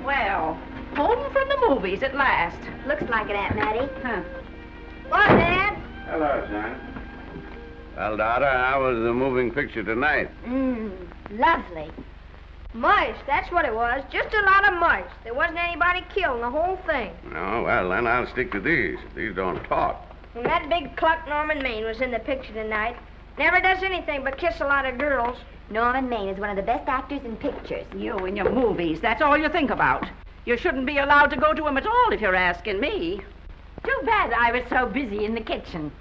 Well, home from the movies at last. Looks like it, Aunt Mattie. Huh. What, Dad? Hello, son. Well, daughter, how was the moving picture tonight? Lovely. Mice, that's what it was. Just a lot of mice. There wasn't anybody killed in the whole thing. Oh, well, then I'll stick to these. These don't talk. And that big cluck Norman Maine was in the picture tonight. Never does anything but kiss a lot of girls. Norman Maine is one of the best actors in pictures. You and your movies, that's all you think about. You shouldn't be allowed to go to them at all if you're asking me. Too bad I was so busy in the kitchen.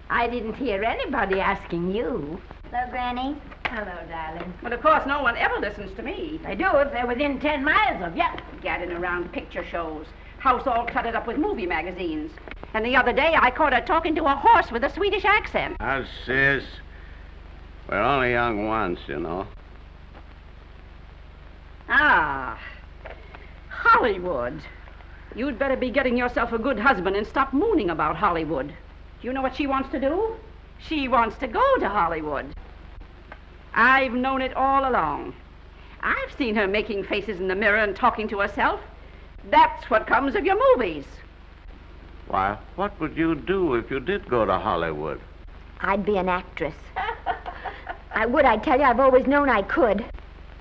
I didn't hear anybody asking you. Hello, Granny. Hello, darling. But of course, no one ever listens to me. They do if they're within 10 miles of you. Gadding around picture shows. House all cluttered up with movie magazines. And the other day, I caught her talking to a horse with a Swedish accent. Now, sis, we're only young once, you know. Ah, Hollywood. You'd better be getting yourself a good husband and stop mooning about Hollywood. You know what she wants to do? She wants to go to Hollywood. I've known it all along. I've seen her making faces in the mirror and talking to herself. That's what comes of your movies. Why, what would you do if you did go to Hollywood? I'd be an actress. I would, I tell you. I've always known I could.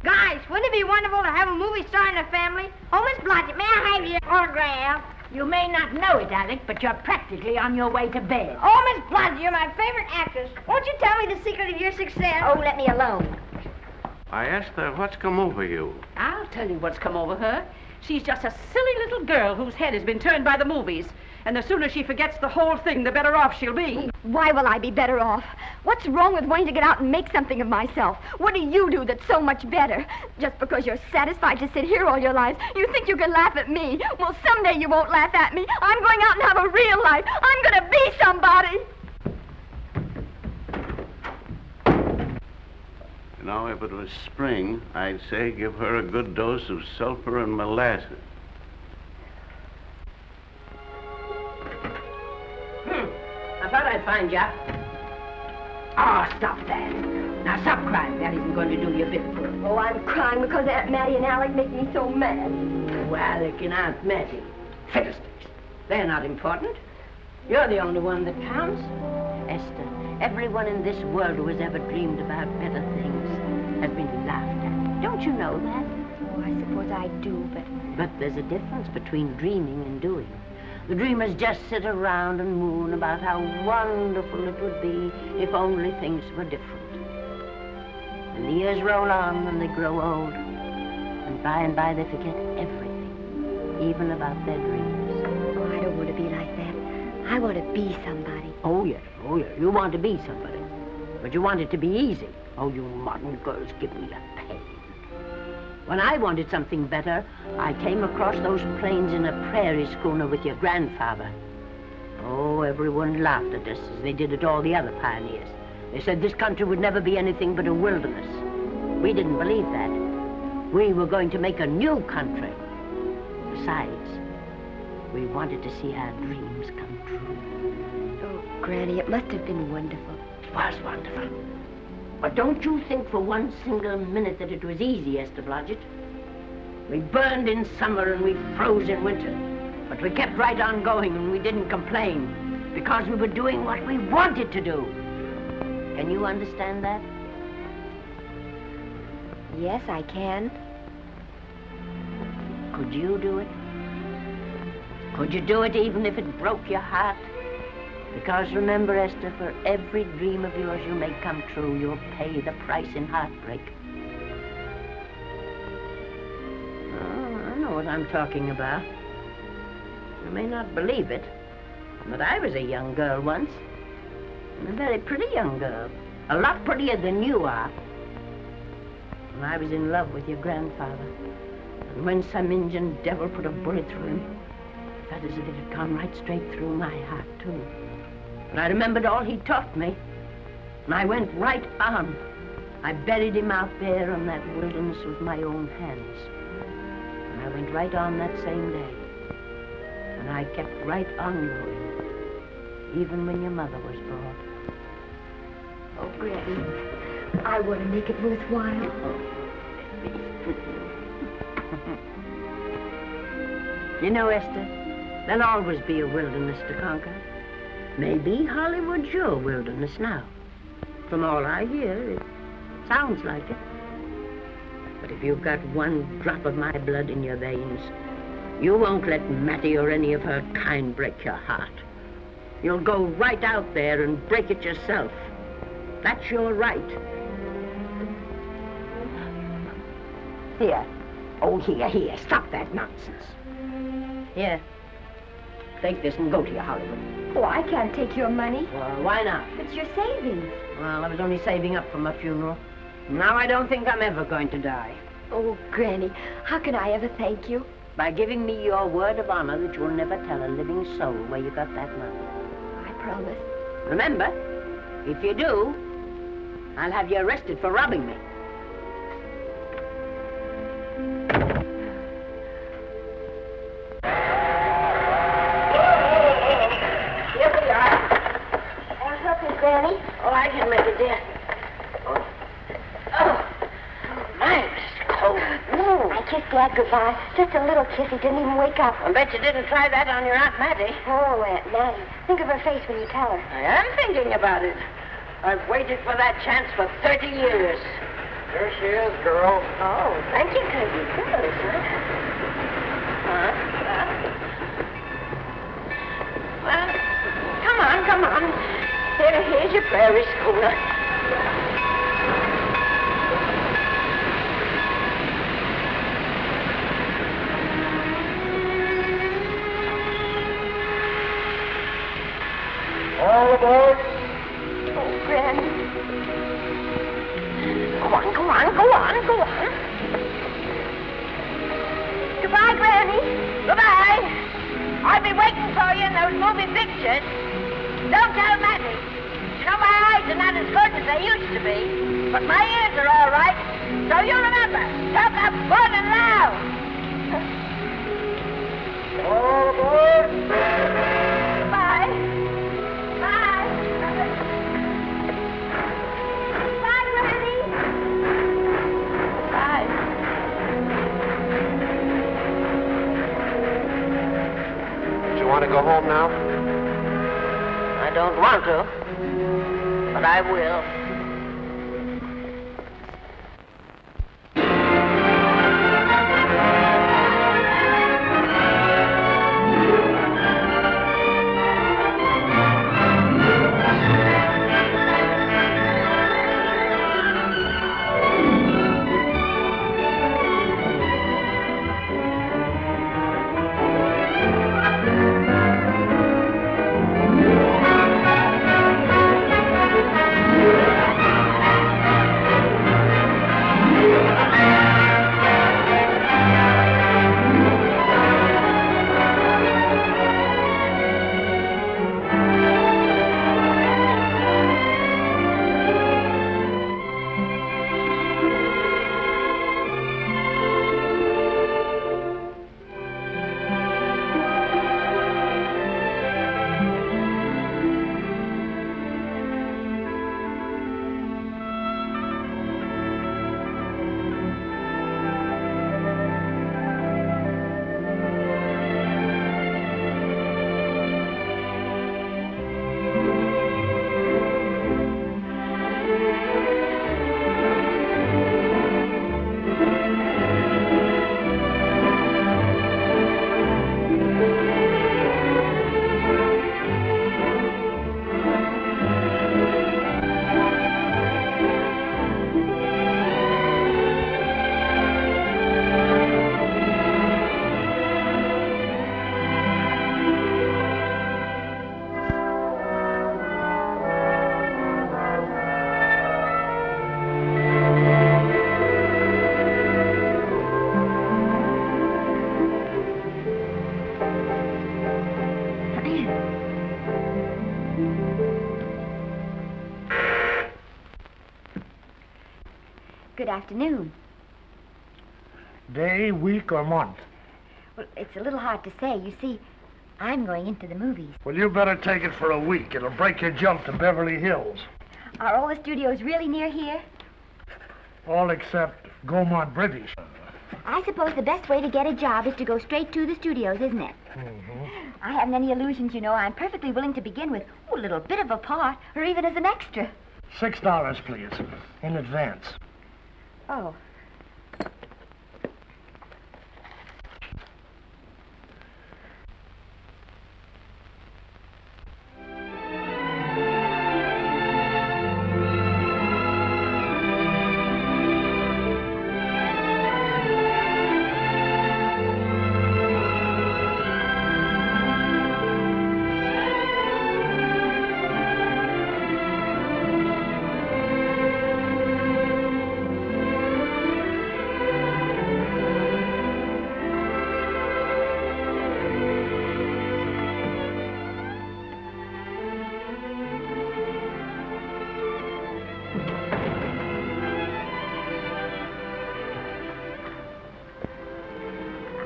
Guys, wouldn't it be wonderful to have a movie star in the family? Oh, Miss Blodgett, may I have your autograph? You may not know it, Alec, but you're practically on your way to bed. Oh, Miss Blodgett, you're my favorite actress. Won't you tell me the secret of your success? Oh, let me alone. I asked her, what's come over you? I'll tell you what's come over her. She's just a silly little girl whose head has been turned by the movies. And the sooner she forgets the whole thing, the better off she'll be. Why will I be better off? What's wrong with wanting to get out and make something of myself? What do you do that's so much better? Just because you're satisfied to sit here all your lives, you think you can laugh at me. Well, someday you won't laugh at me. I'm going out and have a real life. I'm going to be somebody. You know, if it was spring, I'd say give her a good dose of sulfur and molasses. I thought I'd find you. Oh, stop that. Now, stop crying. That isn't going to do you a bit of good. Oh, I'm crying because Aunt Mattie and Alec make me so mad. Oh, Alec and Aunt Mattie. Fiddlesticks. They're not important. You're the only one that counts. Esther, everyone in this world who has ever dreamed about better things has been laughed at. Don't you know that? Oh, I suppose I do, but... But there's a difference between dreaming and doing. The dreamers just sit around and moon about how wonderful it would be if only things were different. And the years roll on and they grow old. And by they forget everything, even about their dreams. Oh, I don't want to be like that. I want to be somebody. Oh, yes. You want to be somebody. But you want it to be easy. Oh, you modern girls give me a pain. When I wanted something better, I came across those plains in a prairie schooner with your grandfather. Oh, everyone laughed at us as they did at all the other pioneers. They said this country would never be anything but a wilderness. We didn't believe that. We were going to make a new country. Besides, we wanted to see our dreams come true. Oh, Granny, it must have been wonderful. It was wonderful. But don't you think for one single minute that it was easy, Esther Blodgett? We burned in summer and we froze in winter. But we kept right on going and we didn't complain because we were doing what we wanted to do. Can you understand that? Yes, I can. Could you do it? Could you do it even if it broke your heart? Because remember, Esther, for every dream of yours you make come true, you'll pay the price in heartbreak. Oh, I know what I'm talking about. You may not believe it, but I was a young girl once. A very pretty young girl. A lot prettier than you are. And I was in love with your grandfather. And when some Indian devil put a bullet through him, it felt as if it had gone right straight through my heart, too. And I remembered all he taught me. And I went right on. I buried him out there in that wilderness with my own hands. And I went right on that same day. And I kept right on going, even when your mother was born. Oh, Granny, I want to make it worthwhile. You know, Esther, there'll always be a wilderness to conquer. Maybe Hollywood's your wilderness now. From all I hear, it sounds like it. But if you've got one drop of my blood in your veins, you won't let Mattie or any of her kind break your heart. You'll go right out there and break it yourself. That's your right. Here. Oh, here. Stop that nonsense. Here. Take this and go to your Hollywood. Oh, I can't take your money. Well, why not? It's your savings. Well, I was only saving up for my funeral. Now I don't think I'm ever going to die. Oh, Granny, how can I ever thank you? By giving me your word of honor that you'll never tell a living soul where you got that money. I promise. Remember, if you do, I'll have you arrested for robbing me. Here we are. I'll help you, Granny. Oh, I can make it, dear. Oh, my, it's cold. I kissed Dad goodbye. Just a little kiss. He didn't even wake up. I bet you didn't try that on your Aunt Mattie. Oh, Aunt Mattie. Think of her face when you tell her. I am thinking about it. I've waited for that chance for 30 years. Here she is, girl. Oh, thank you, Cousin. Good, Well, come on. Here's your prairie schooner. All aboard. Oh, Granny. Go on. Goodbye, Granny. Goodbye. I'll be waiting for you in those movie pictures. Don't tell Mattie. You know, my eyes are not as good as they used to be, but my ears are all right. So you remember, talk up good and loud. All aboard. Bye. Bye. Bye, Granny. Bye. Do you want to go home now? I don't want to, but I will. Good afternoon. Day, week, or month? Well, it's a little hard to say. You see, I'm going into the movies. Well, you better take it for a week. It'll break your jump to Beverly Hills. Are all the studios really near here? All except Gaumont British. I suppose the best way to get a job is to go straight to the studios, isn't it? Mm-hmm. I haven't any illusions, you know. I'm perfectly willing to begin with a little bit of a part, or even as an extra. $6, please, in advance. Oh.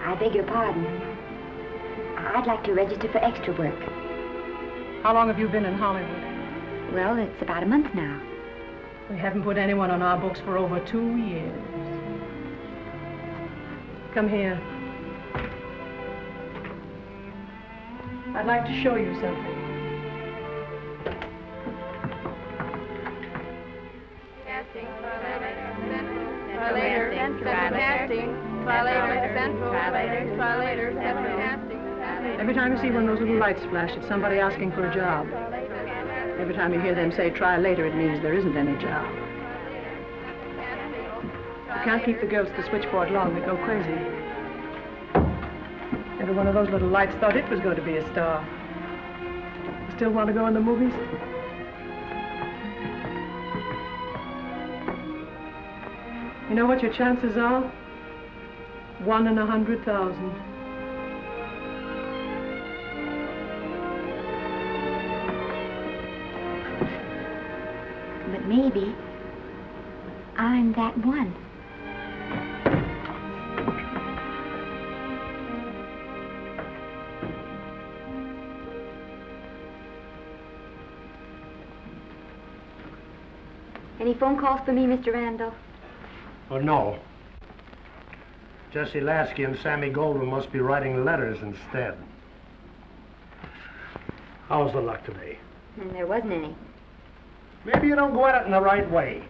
I beg your pardon. I'd like to register for extra work. How long have you been in Hollywood? Well, it's about a month now. We haven't put anyone on our books for over 2 years. Come here. I'd like to show you something. Casting, try later, casting, try later, central, try later, central, casting. Every time you see one of those little lights flash, it's somebody asking for a job. Every time you hear them say try later, it means there isn't any job. You can't keep the girls at the switchboard long, they go crazy. Every one of those little lights thought it was going to be a star. You still want to go in the movies? You know what your chances are? 1 in 100,000. But maybe I'm that one. Any phone calls for me, Mr. Randall? Oh, no. Jesse Lasky and Sammy Goldwyn must be writing letters instead. How's the luck today? And there wasn't any. Maybe you don't go at it in the right way.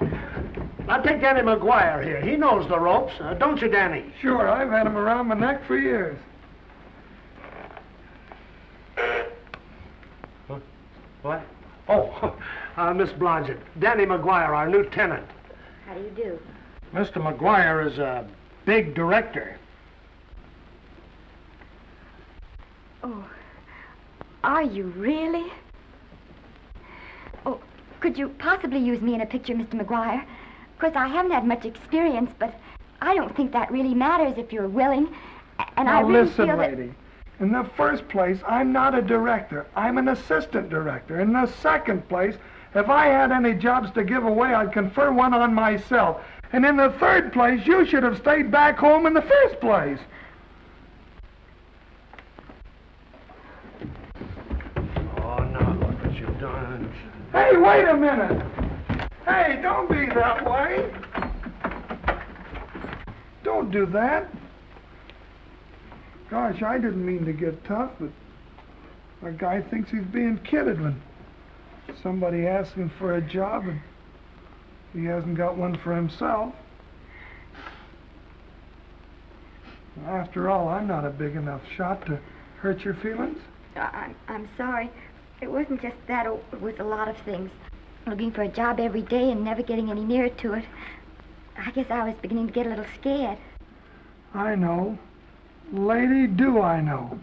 Now take Danny McGuire here. He knows the ropes, don't you, Danny? Sure, I've had him around my neck for years. Huh? What? Oh, Miss Blodgett. Danny McGuire, our new tenant. How do you do? Mr. McGuire is a big director. Oh, are you really? Oh, could you possibly use me in a picture, Mr. McGuire? Of course, I haven't had much experience, but I don't think that really matters if you're willing. And Now I really listen, feel that... lady. In the first place, I'm not a director. I'm an assistant director. In the second place, if I had any jobs to give away, I'd confer one on myself. And in the third place, you should have stayed back home in the first place. Oh, now look what you've done. Hey, wait a minute. Hey, don't be that way. Don't do that. Gosh, I didn't mean to get tough, but a guy thinks he's being kidded when somebody asks him for a job and he hasn't got one for himself. After all, I'm not a big enough shot to hurt your feelings. I'm sorry. It wasn't just that. It was a lot of things. Looking for a job every day and never getting any nearer to it. I guess I was beginning to get a little scared. I know. Lady, do I know.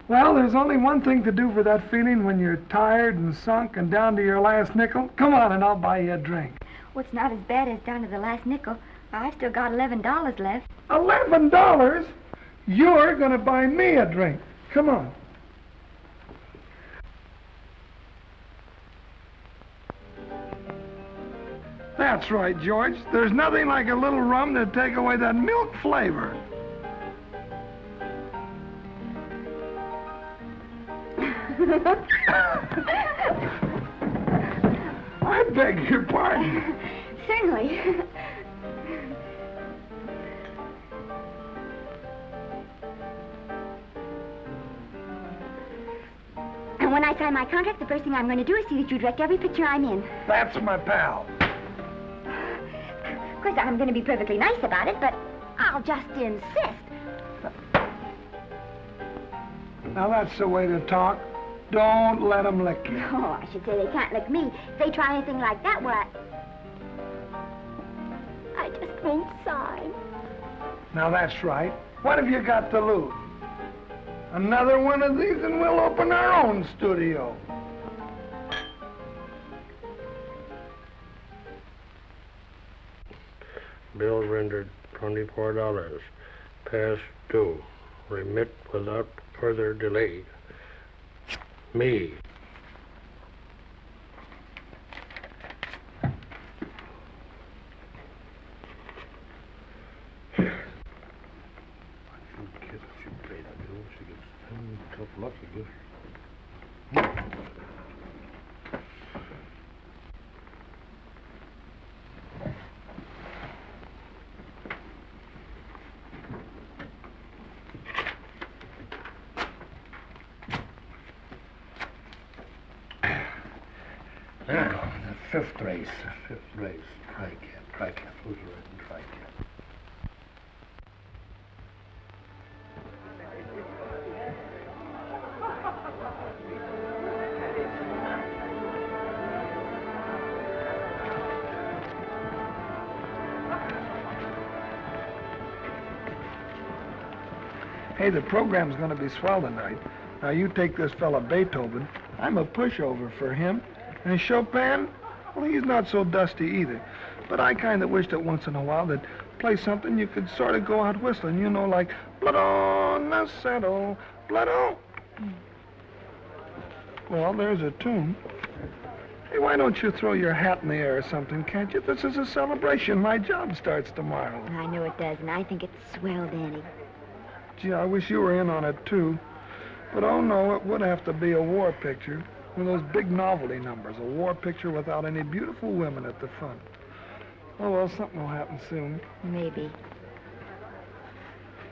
Well, there's only one thing to do for that feeling when you're tired and sunk and down to your last nickel. Come on and I'll buy you a drink. Well, it's not as bad as down to the last nickel. I've still got $11 left. $11? You're going to buy me a drink. Come on. That's right, George. There's nothing like a little rum to take away that milk flavor. I beg your pardon. Certainly. And when I sign my contract, the first thing I'm going to do is see that you direct every picture I'm in. That's my pal. Of course, I'm going to be perfectly nice about it, but I'll just insist. Now that's the way to talk. Don't let them lick you. Oh, I should say they can't lick me. If they try anything like that, well, I just won't sign. Now that's right. What have you got to lose? Another one of these and we'll open our own studio. Bill rendered $24. Past due. Remit without further delay. Me. Tough luck, I guess. The fifth race. Tri-cap. Who's riding tri-cap? Hey, the program's going to be swell tonight. Now, you take this fella Beethoven. I'm a pushover for him. And Chopin, well, he's not so dusty either. But I kind of wish that once in a while they'd play something you could sort of go out whistling, you know, like blood on the saddle, blood on. Well, there's a tune. Hey, why don't you throw your hat in the air or something, can't you? This is a celebration. My job starts tomorrow. I know it does, and I think it's swell, Danny. Gee, I wish you were in on it, too. But, oh, no, it would have to be a war picture. One of those big novelty numbers. A war picture without any beautiful women at the front. Oh, well, something will happen soon. Maybe.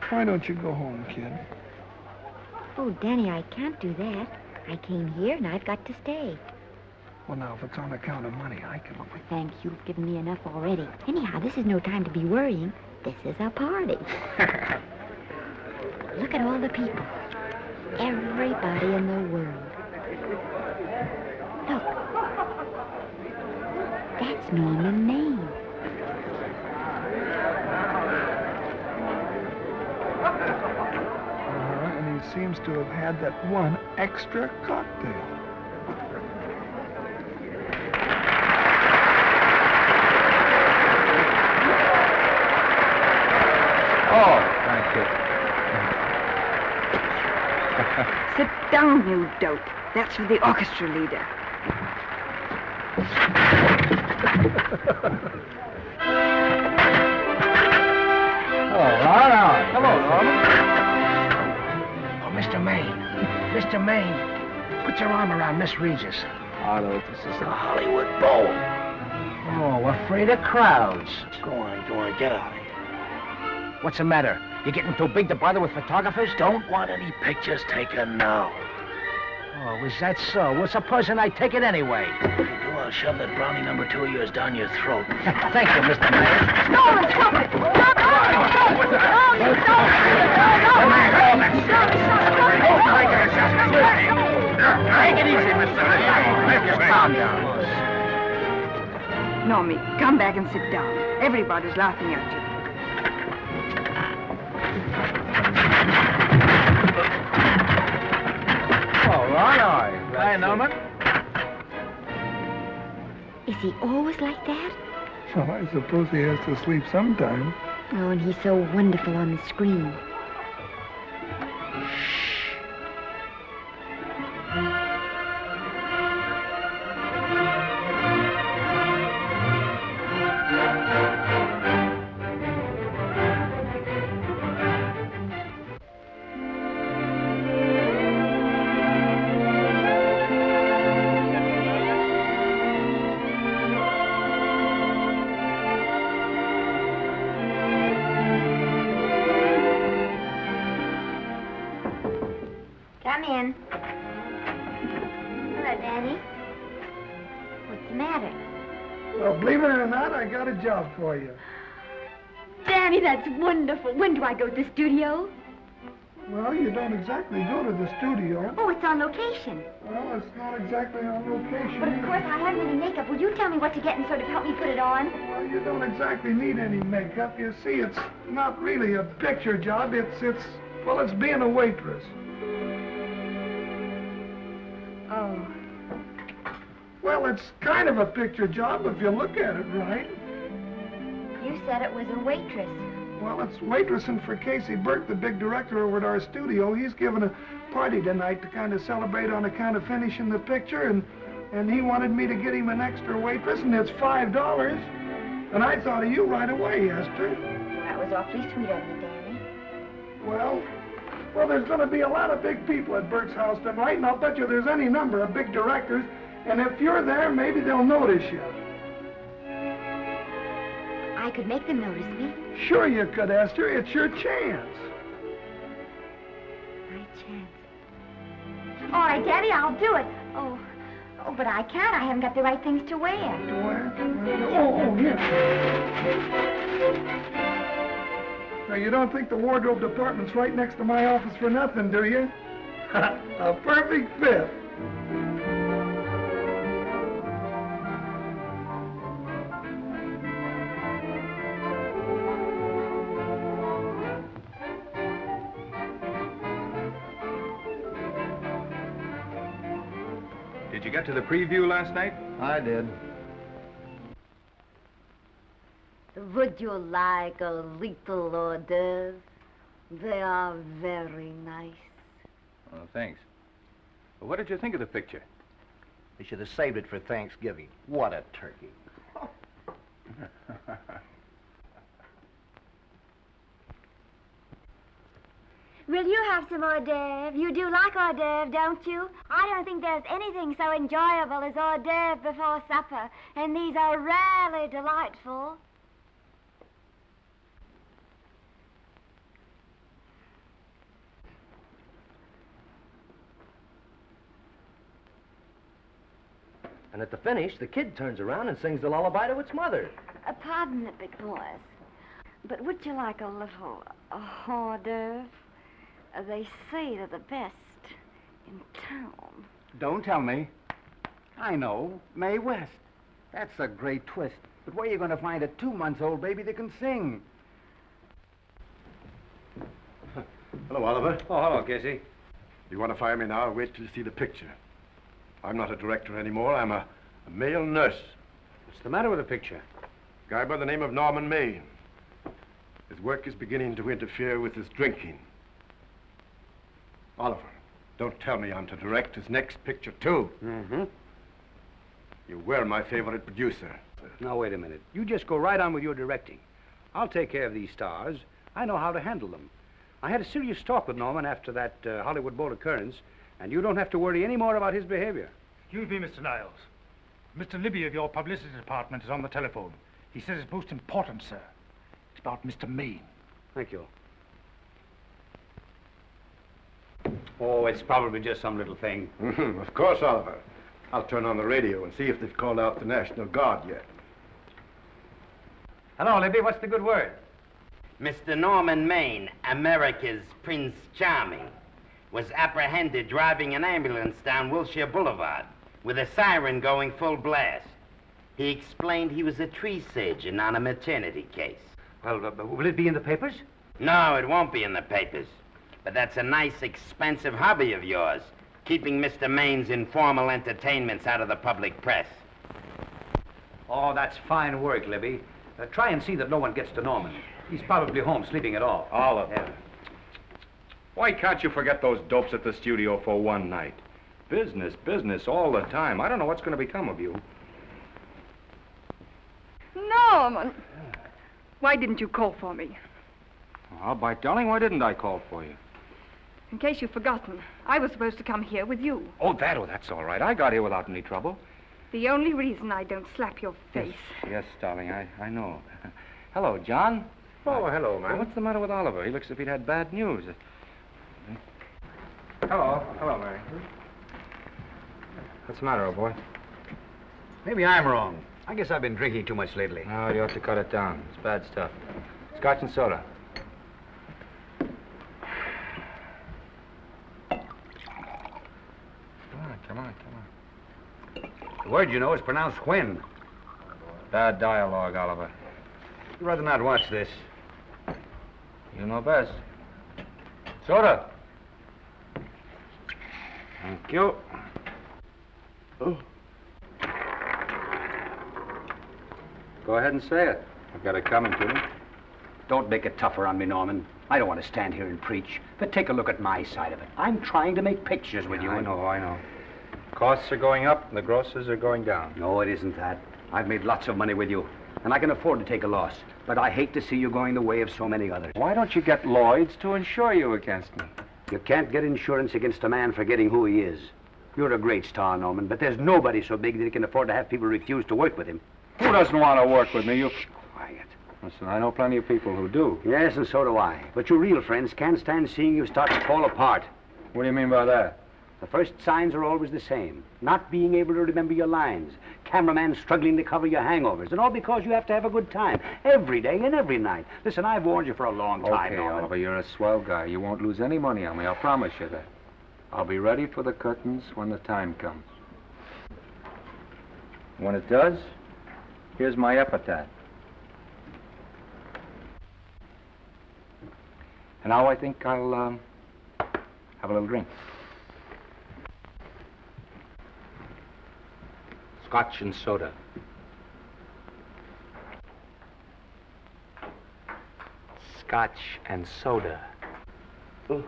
Why don't you go home, kid? Oh, Danny, I can't do that. I came here, and I've got to stay. Well, now, if it's on account of money, I can... Oh, thanks. You've given me enough already. Anyhow, this is no time to be worrying. This is a party. Look at all the people. Everybody in the world. Look. That's Norman Maine. And he seems to have had that one extra cocktail. Oh, thank you. Sit down, you dope. That's for the orchestra leader. All right. Hello, Norman. Oh, Mr. Maine. Mr. Maine, put your arm around Miss Regis. I know this is a Hollywood bowl. Oh, afraid of crowds. Go on, get out of here. What's the matter? You getting too big to bother with photographers? Don't want any pictures taken now. Oh, is that so? Well, supposing I take it anyway. If you do, I'll shove that brownie number 2 of yours down your throat. Thank you, Mr. Mayor. Stop it! Stop it! Stop it! Take it easy, Mr. Mayor. Just calm down. Normie, come back and sit down. Everybody's laughing at you. All right. Hi, Norman. Is he always like that? Well, I suppose he has to sleep sometime. Oh, and he's so wonderful on the screen. Come in. What, Danny? What's the matter? Well, believe it or not, I got a job for you. Danny, that's wonderful. When do I go to the studio? Well, you don't exactly go to the studio. Oh, it's on location. Well, it's not exactly on location. But of course, I haven't any makeup. Will you tell me what to get and sort of help me put it on? Well, you don't exactly need any makeup. You see, it's not really a picture job. It's being a waitress. Oh. Well, it's kind of a picture job if you look at it right. You said it was a waitress. Well, it's waitressing for Casey Burke, the big director over at our studio. He's giving a party tonight to kind of celebrate on account of finishing the picture, and he wanted me to get him an extra waitress, and it's $5. And I thought of you right away, Esther. That was awfully sweet of you, Danny. Well, there's going to be a lot of big people at Burke's house tonight, and I'll bet you there's any number of big directors, and if you're there, maybe they'll notice you. I could make them notice me. Sure you could, Esther. It's your chance. My chance. All right, Daddy, I'll do it. Oh, but I can't. I haven't got the right things to wear. To wear? Oh, here. Now, you don't think the wardrobe department's right next to my office for nothing, do you? A perfect fit. Did you get to the preview last night? I did. Would you like a little hors d'oeuvre? They are very nice. Oh, thanks. Well, what did you think of the picture? They should have saved it for Thanksgiving. What a turkey. Will you have some hors d'oeuvre? You do like hors d'oeuvre, don't you? I don't think there's anything so enjoyable as hors d'oeuvre before supper, and these are rarely delightful. And at the finish, the kid turns around and sings the lullaby to its mother. Pardon the big boys, but would you like a little hors d'oeuvre? They say they're the best in town. Don't tell me. I know. Mae West. That's a great twist. But where are you going to find a 2-month-old baby that can sing? Hello, Oliver. Oh, hello, Casey. You want to fire me now or wait till you see the picture? I'm not a director anymore. I'm a male nurse. What's the matter with the picture? A guy by the name of Norman Maine. His work is beginning to interfere with his drinking. Oliver, don't tell me I'm to direct his next picture, too. Mm-hmm. You were my favorite producer. Now, wait a minute. You just go right on with your directing. I'll take care of these stars. I know how to handle them. I had a serious talk with Norman after that Hollywood Bowl occurrence, and you don't have to worry any more about his behavior. Excuse me, Mr. Niles. Mr. Libby of your publicity department is on the telephone. He says it's most important, sir. It's about Mr. Maine. Thank you. Oh, it's probably just some little thing. Of course, Oliver. I'll turn on the radio and see if they've called out the National Guard yet. Hello, Libby. What's the good word? Mr. Norman Maine, America's Prince Charming, was apprehended driving an ambulance down Wilshire Boulevard with a siren going full blast. He explained he was a tree surgeon on a maternity case. Well, will it be in the papers? No, it won't be in the papers. But that's a nice, expensive hobby of yours, keeping Mr. Maine's informal entertainments out of the public press. Oh, that's fine work, Libby. Try and see that no one gets to Norman. He's probably home sleeping it off. Oliver. Yeah. Why can't you forget those dopes at the studio for one night? Business, business all the time. I don't know what's going to become of you. Norman! Why didn't you call for me? Well, by darling, why didn't I call for you? In case you've forgotten, I was supposed to come here with you. Oh, that's all right. I got here without any trouble. The only reason I don't slap your face. Yes, darling, I know. Hello, John. Oh, hello, man. Well, what's the matter with Oliver? He looks as if he'd had bad news. Hello, Mary. What's the matter, old boy? Maybe I'm wrong. I guess I've been drinking too much lately. No, you ought to cut it down. It's bad stuff. Scotch and soda. Come on. The word, you know, is pronounced when. Bad dialogue, Oliver. I'd rather not watch this. You know best. Soda. Thank you. Oh. Go ahead and say it. I've got it coming to me. Don't make it tougher on me, Norman. I don't want to stand here and preach, but take a look at my side of it. I'm trying to make pictures with you. I know. Costs are going up and the grosses are going down. No, it isn't that. I've made lots of money with you, and I can afford to take a loss. But I hate to see you going the way of so many others. Why don't you get Lloyd's to insure you against me? You can't get insurance against a man forgetting who he is. You're a great star, Norman, but there's nobody so big that he can afford to have people refuse to work with him. Who doesn't want to work with me? You... Quiet. Listen, I know plenty of people who do. Yes, and so do I. But your real friends can't stand seeing you start to fall apart. What do you mean by that? The first signs are always the same. Not being able to remember your lines. Cameraman struggling to cover your hangovers. And all because you have to have a good time. Every day and every night. Listen, I've warned you for a long time, Okay, Norman. Oliver, you're a swell guy. You won't lose any money on me. I'll promise you that. I'll be ready for the curtains when the time comes. When it does, here's my epitaph. And now I think I'll have a little drink. Scotch and soda. Scotch and soda. Ooh.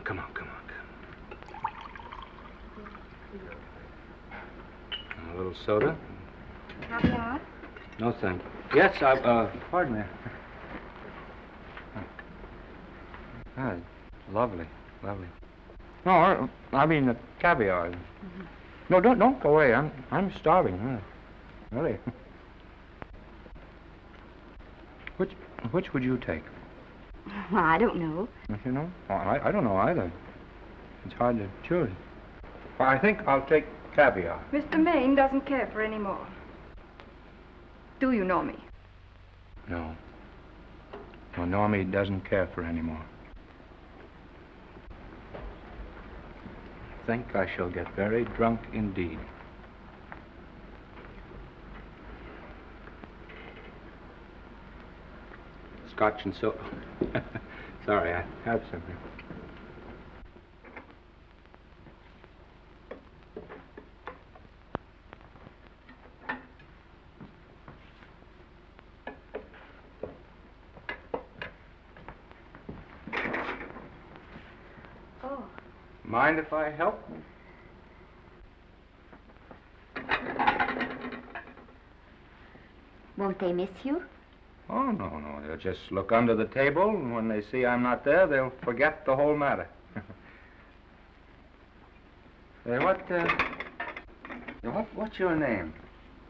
Come on. A little soda? Caviar? No, thank you. Yes, pardon me. Ah, lovely. No, I mean the caviar. Mm-hmm. No, don't go away. I'm starving. Really. Which would you take? Well, I don't know. You know? I don't know either. It's hard to choose. Well, I think I'll take caviar. Mr. Maine doesn't care for any more. Do you, Normie? No. No, Normie doesn't care for any more. I think I shall get very drunk indeed. Scotch and soda. Sorry, I have something. Oh. Mind if I help? Won't they miss you? Oh, no. They'll just look under the table, and when they see I'm not there, they'll forget the whole matter. What's your name?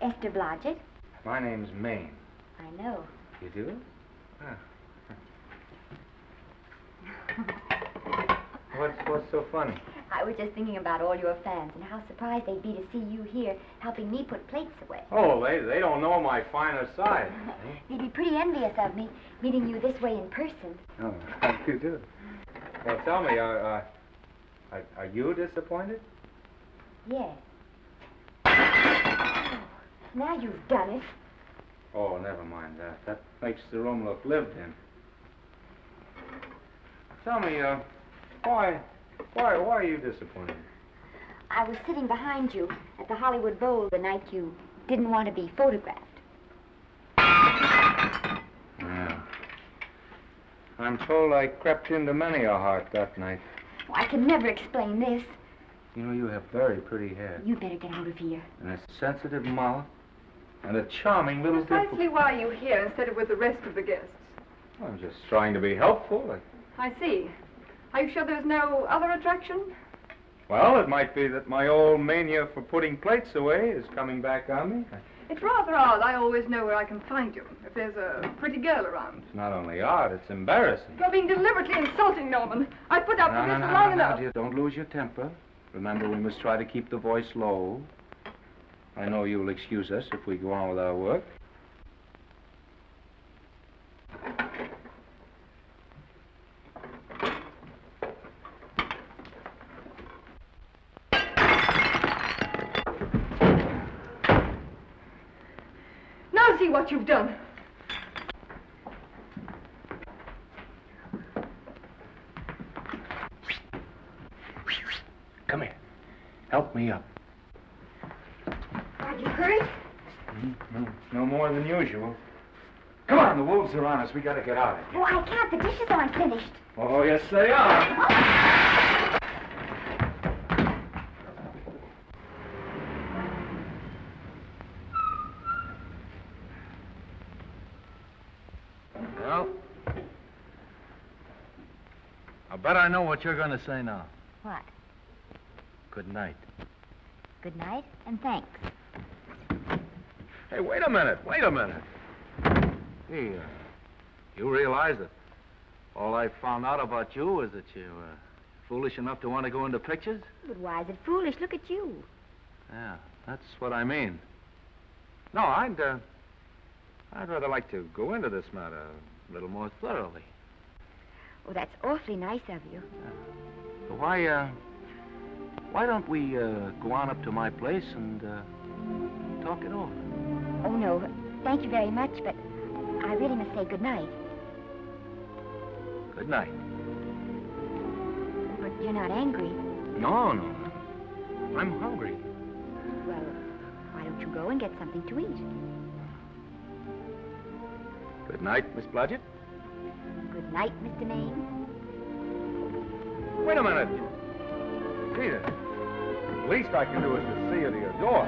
Esther Blodgett. My name's Maine. I know. You do? What's so funny? I was just thinking about all your fans and how surprised they'd be to see you here helping me put plates away. Oh, they don't know my finer side. They'd be pretty envious of me, meeting you this way in person. Oh, how you do? Well, tell me, are you disappointed? Yes. Oh, now you've done it. Oh, never mind that. That makes the room look lived in. Tell me, why are you disappointed? I was sitting behind you at the Hollywood Bowl the night you didn't want to be photographed. Yeah. I'm told I crept into many a heart that night. Oh, I can never explain this. You know, you have very pretty hair. You better get out of here. And a sensitive mouth. And a charming little Precisely why are you here instead of with the rest of the guests? I'm just trying to be helpful. I see. Are you sure there's no other attraction? Well, it might be that my old mania for putting plates away is coming back on me. It's rather odd. I always know where I can find you if there's a pretty girl around. It's not only odd, it's embarrassing. You're being deliberately insulting, Norman. I put up with this for long enough. Dear, don't lose your temper. Remember, we must try to keep the voice low. I know you'll excuse us if we go on with our work. Now see what you've done. Come here. Help me up. Are you hurt? No more than usual. Come on, the wolves are on us. We gotta get out of here. Oh, I can't. The dishes aren't finished. Oh, yes, they are. Well, I bet I know what you're going to say now. What? Good night. Good night, and thanks. Hey, wait a minute. Hey, you realize that all I found out about you is that you're foolish enough to want to go into pictures? But why is it foolish? Look at you. Yeah, that's what I mean. No, I'd rather like to go into this matter a little more thoroughly. Oh, that's awfully nice of you. So why don't we go on up to my place and talk it over? Oh, no. Thank you very much, but I really must say good night. Good night. But you're not angry. No. I'm hungry. Well, why don't you go and get something to eat? Good night, Miss Blodgett. Good night, Mr. Maine. Wait a minute. Peter, the least I can do is to see you to your door.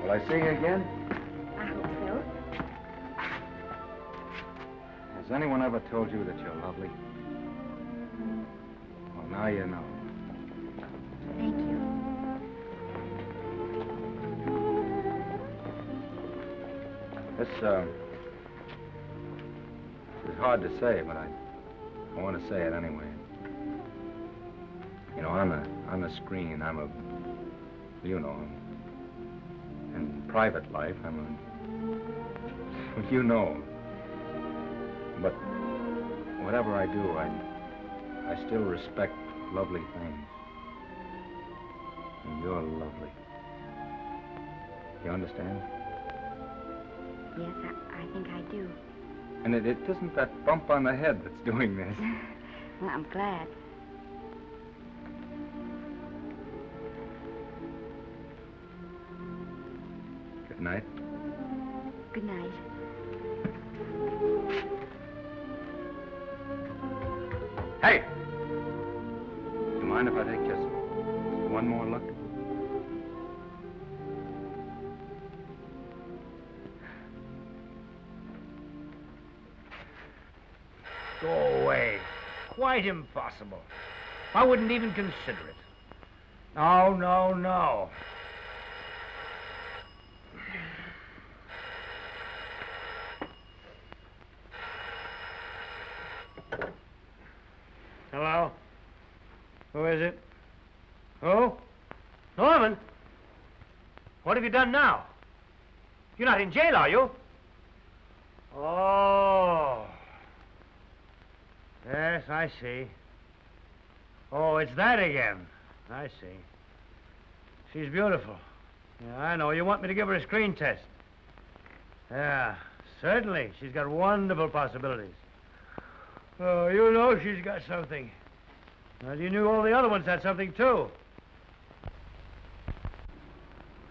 Will I see you again? I hope so. Has anyone ever told you that you're lovely? Well, now you know. Thank you. This is hard to say, but I want to say it anyway. You know, on the screen, I'm a, you know, in private life, I'm a, well, you know. But whatever I do, I still respect lovely things. And you're lovely. You understand? Yes, I think I do. And it isn't that bump on the head that's doing this. Well, I'm glad. Good night. Good night. Hey! Do you mind if I take just one more look? Go away. Quite impossible. I wouldn't even consider it. No. Hello? Who is it? Who? Norman? What have you done now? You're not in jail, are you? Oh. Yes, I see. Oh, it's that again. I see. She's beautiful. Yeah, I know. You want me to give her a screen test? Yeah, certainly. She's got wonderful possibilities. Oh, you know she's got something. Well, you knew all the other ones had something, too.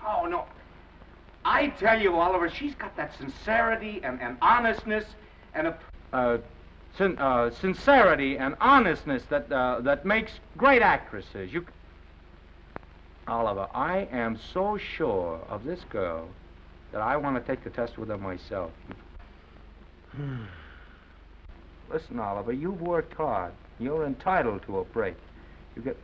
Oh, no. I tell you, Oliver, she's got that sincerity and honestness and a... sincerity and honestness that makes great actresses. Oliver, I am so sure of this girl that I want to take the test with her myself. Listen, Oliver, you've worked hard. You're entitled to a break. You get...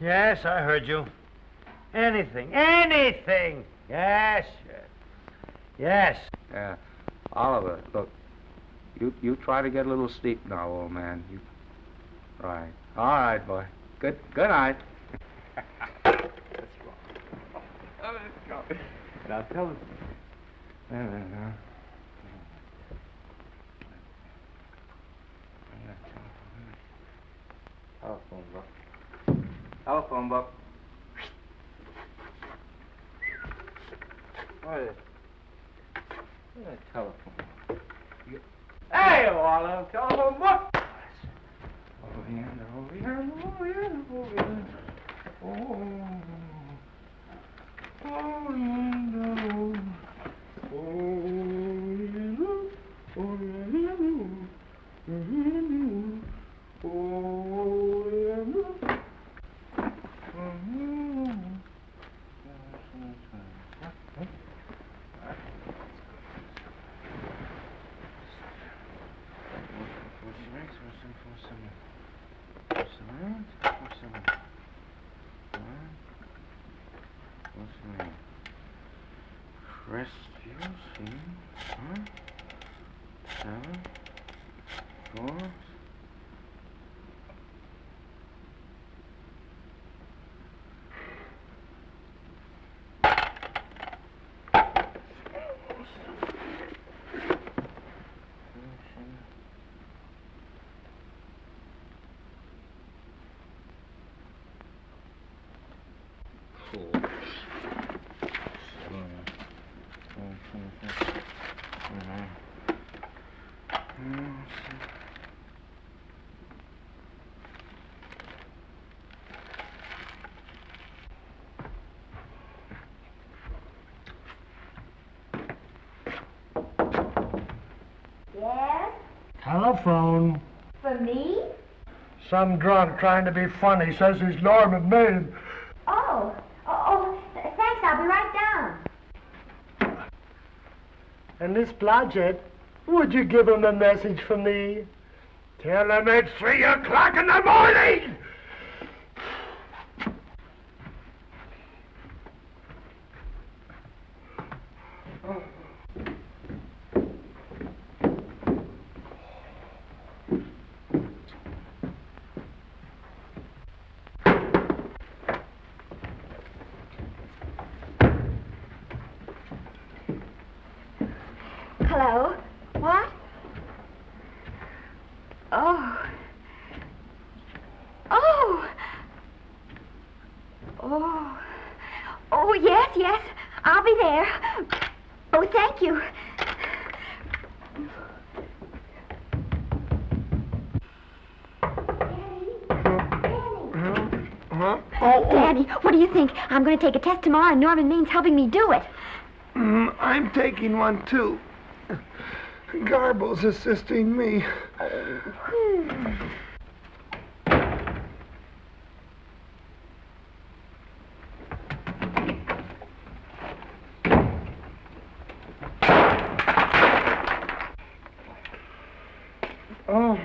Yes, I heard you. Anything. Anything! Yes, yes. Yes. Yeah. Oliver, look. You try to get a little sleep now, old man. Right. All right, boy. Good night. Let's go. Now tell us. Telephone book. Telephone book. What is it? Where's that telephone book? Hey, Olive, telephone book! Over here. Yes? Telephone. For me? Some drunk trying to be funny says he's Norman Maine. Thanks, I'll be right down. And Miss Blodgett, would you give him a message for me? Tell him it's 3 o'clock in the morning! Hello? What? Oh. Oh, yes. I'll be there. Oh, thank you. Daddy, what do you think? I'm going to take a test tomorrow, and Norman Maine's helping me do it. I'm taking one, too. Garble's assisting me. Oh.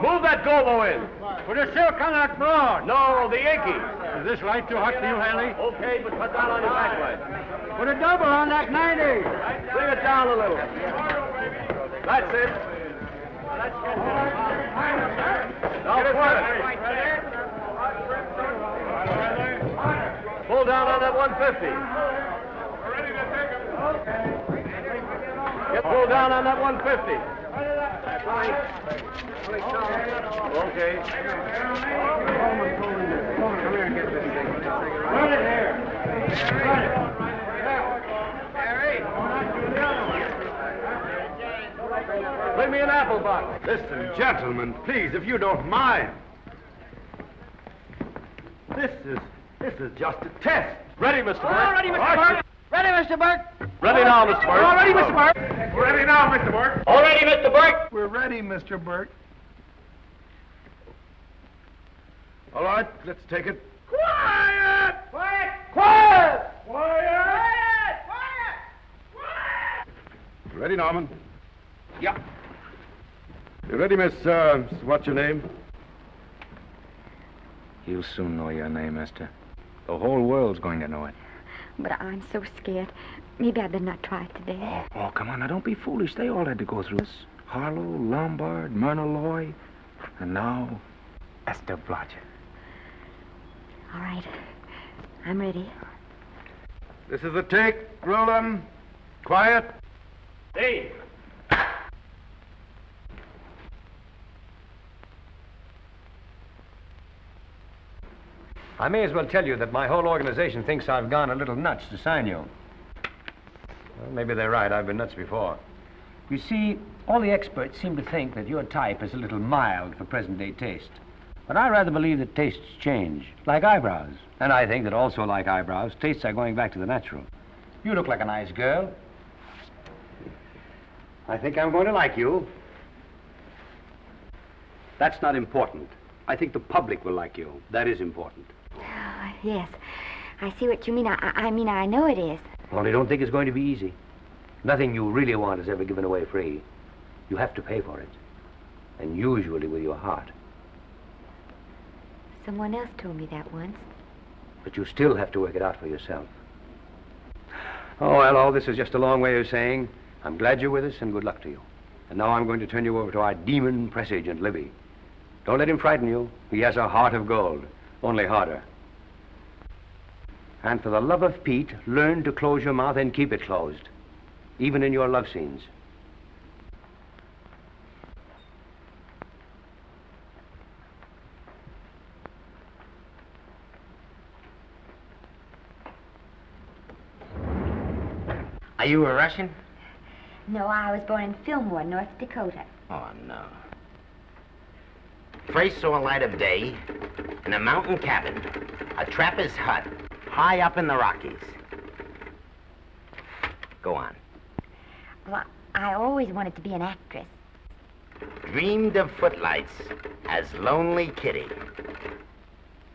Move that Golo in. Put a silk on that broad. No, the Yankee. Is this light too hot for you, Hanley? Okay, but cut down on your backlight. Put a double on that 90. Bring it down a little. That's it. Now put it. Pull down on that 150. Get pulled down on that 150. Okay. Come here and get this thing. Run it here. Run it. Harry. Bring me an apple box. Listen, gentlemen, please, if you don't mind. This is just a test. Ready, Mr. Burke? All ready, Mr. Burke. Ready, Mr. Burke. Ready now, Mr. Burke. All ready, Mr. Burke. Ready now, Mr. Burke. All ready, Mr. Burke. We're ready, Mr. Burke. All right, let's take it. Quiet! Quiet! Quiet! Quiet! Ready, Norman? Yeah. You ready, Miss, what's your name? You'll soon know your name, Esther. The whole world's going to know it. But I'm so scared. Maybe I better not try it today. Oh, come on, now don't be foolish. They all had to go through this. Harlow, Lombard, Myrna Loy, and now Esther Blodgett. All right. I'm ready. This is the take. Roll 'em. Quiet. Hey! I may as well tell you that my whole organization thinks I've gone a little nuts to sign you. Well, maybe they're right. I've been nuts before. You see, all the experts seem to think that your type is a little mild for present-day taste. But I rather believe that tastes change, like eyebrows. And I think that also like eyebrows, tastes are going back to the natural. You look like a nice girl. I think I'm going to like you. That's not important. I think the public will like you. That is important. Oh, yes. I see what you mean. I mean, I know it is. Only don't think it's going to be easy. Nothing you really want is ever given away free. You have to pay for it. And usually with your heart. Someone else told me that once. But you still have to work it out for yourself. Oh, well, all this is just a long way of saying, I'm glad you're with us and good luck to you. And now I'm going to turn you over to our demon press agent, Libby. Don't let him frighten you. He has a heart of gold, only harder. And for the love of Pete, learn to close your mouth and keep it closed, even in your love scenes. Are you a Russian? No, I was born in Fillmore, North Dakota. Oh, no. First saw light of day in a mountain cabin, a trapper's hut, high up in the Rockies. Go on. Well, I always wanted to be an actress. Dreamed of footlights as Lonely Kitty.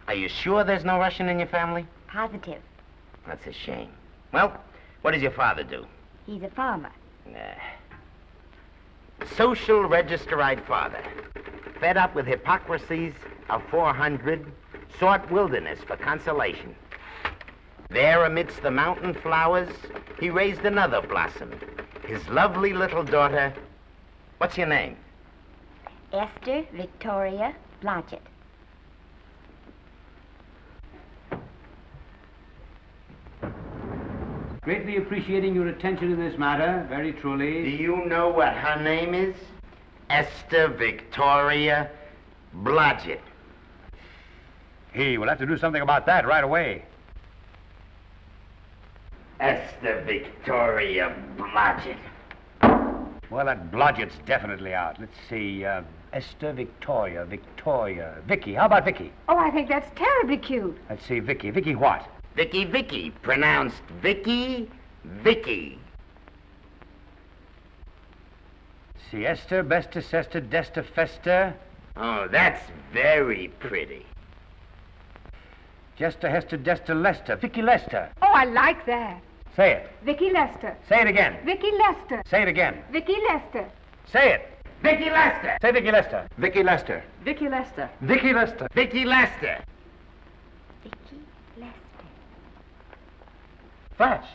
Are you sure there's no Russian in your family? Positive. That's a shame. Well, what does your father do? He's a farmer. Social registerite father. Fed up with hypocrisies of 400, sought wilderness for consolation. There amidst the mountain flowers, he raised another blossom. His lovely little daughter. What's your name? Esther Victoria Blodgett. Greatly appreciating your attention in this matter, very truly. Do you know what her name is? Esther Victoria Blodgett. Hey, we'll have to do something about that right away. Esther Victoria Blodgett. Well, that Blodgett's definitely out. Let's see, Esther Victoria, Vicky. How about Vicky? Oh, I think that's terribly cute. Let's see, Vicky. Vicky what? Vicky, pronounced Vicky. See, Esther, Besta, Sesta, Desta, Festa. Oh, that's very pretty. Jester, Hester, Desta, Lester. Vicky Lester. Oh, I like that. Say it. Vicky Lester. Say it again. Vicky Lester. Say it again. Vicky Lester. Say it. Vicky Lester. Say Vicky Lester. Vicky Lester. Vicky Lester. Vicky Lester. Vicky Lester. Flash.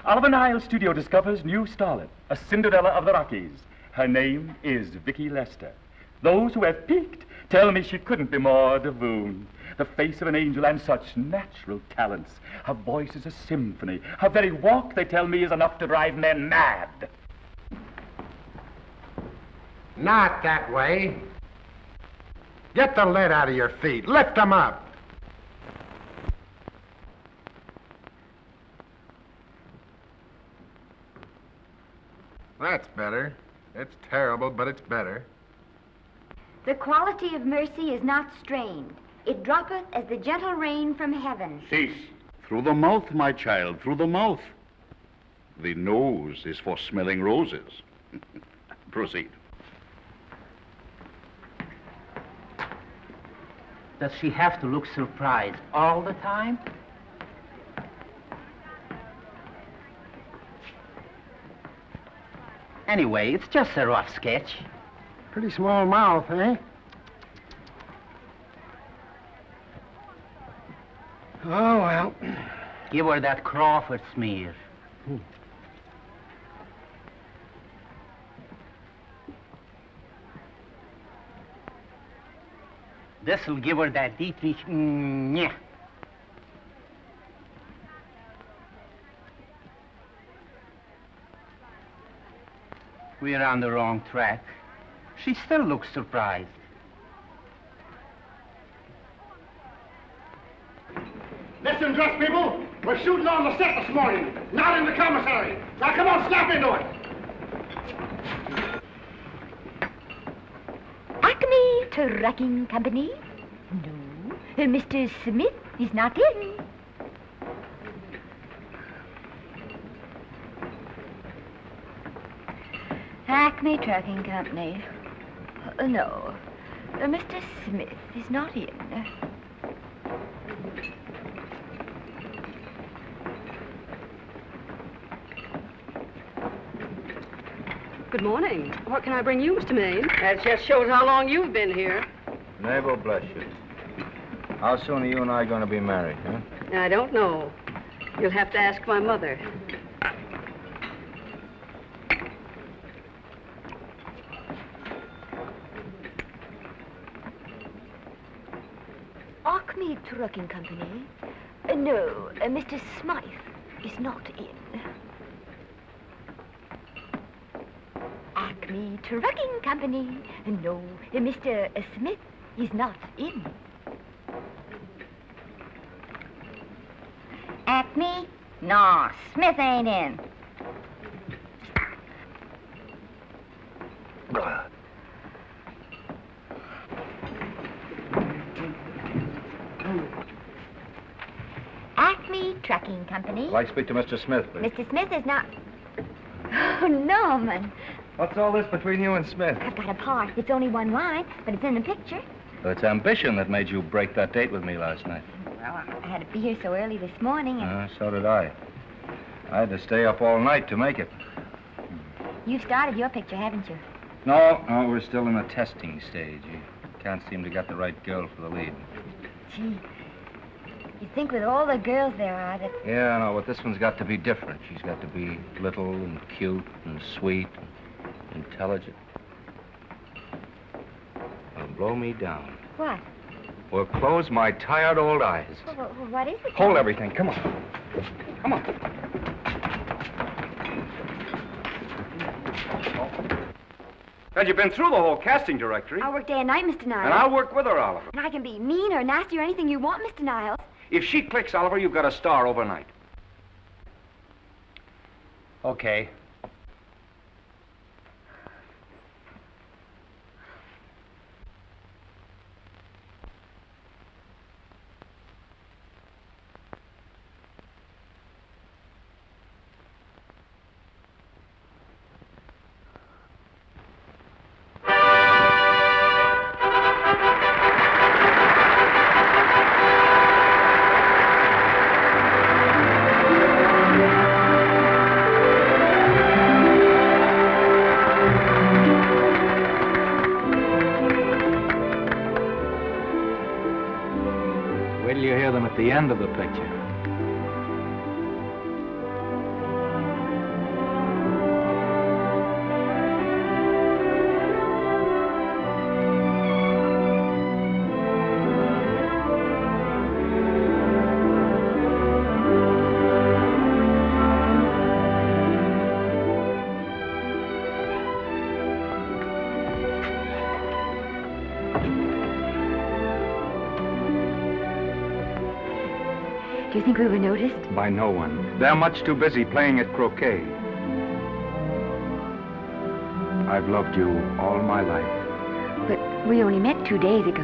Oliver Niles Studio discovers new starlet, a Cinderella of the Rockies. Her name is Vicky Lester. Those who have peeked tell me she couldn't be more divoon. The face of an angel and such natural talents. Her voice is a symphony. Her very walk, they tell me, is enough to drive men mad. Not that way. Get the lead out of your feet. Lift them up. That's better. It's terrible, but it's better. The quality of mercy is not strained. It droppeth as the gentle rain from heaven. Cease. Through the mouth, my child, through the mouth. The nose is for smelling roses. Proceed. Does she have to look surprised all the time? Anyway, it's just a rough sketch. Pretty small mouth, eh? Oh, well. Give her that Crawford smear. This'll give her that Dietrich. Yeah. We're on the wrong track. She still looks surprised. Listen, dress people. We're shooting on the set this morning, not in the commissary. Now, come on, snap into it. Acme Trucking Company? No, Mr. Smith is not in. Acme Trucking Company. No, Mr. Smith is not in. Good morning. What can I bring you, Mr. Maine? That just shows how long you've been here. Neighbor, bless you. How soon are you and I going to be married, huh? I don't know. You'll have to ask my mother. Acme Trucking Company? No, Mr. Smythe is not in. Acme Trucking Company? No, Mr. Smith is not in. Acme? No, Smith ain't in. Acme Trucking Company? I'd like to speak to Mr. Smith, please. Mr. Smith is not... Oh, Norman. What's all this between you and Smith? I've got a part. It's only one line, but it's in the picture. It's ambition that made you break that date with me last night. Well, I had to be here so early this morning, and So did I. I had to stay up all night to make it. you've started your picture, haven't you? No, we're still in the testing stage. You can't seem to get the right girl for the lead. Gee, you'd think with all the girls there are that... Yeah, I know, but this one's got to be different. She's got to be little and cute and sweet and intelligent. Well, blow me down. What? Well, close my tired old eyes. What is it? Hold everything. Come on. Come on. Well, you've been through the whole casting directory. I'll work day and night, Mr. Niles. And I'll work with her, Oliver. And I can be mean or nasty or anything you want, Mr. Niles. If she clicks, Oliver, you've got a star overnight. Okay. Wait till you hear them at the end of the picture. Do you think we were noticed? By no one. They're much too busy playing at croquet. I've loved you all my life. But we only met 2 days ago.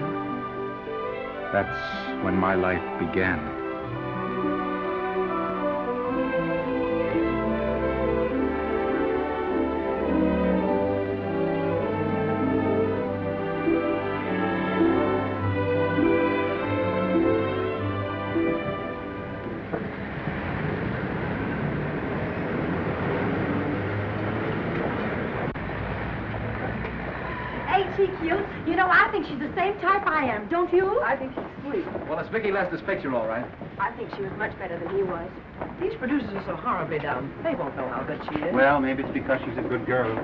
That's when my life began. she cute? You know, I think she's the same type I am, don't you? I think she's sweet. Well, it's Vicki Lester's picture, all right. I think she was much better than he was. These producers are so horribly dumb. They won't know how good she is. Well, maybe it's because she's a good girl.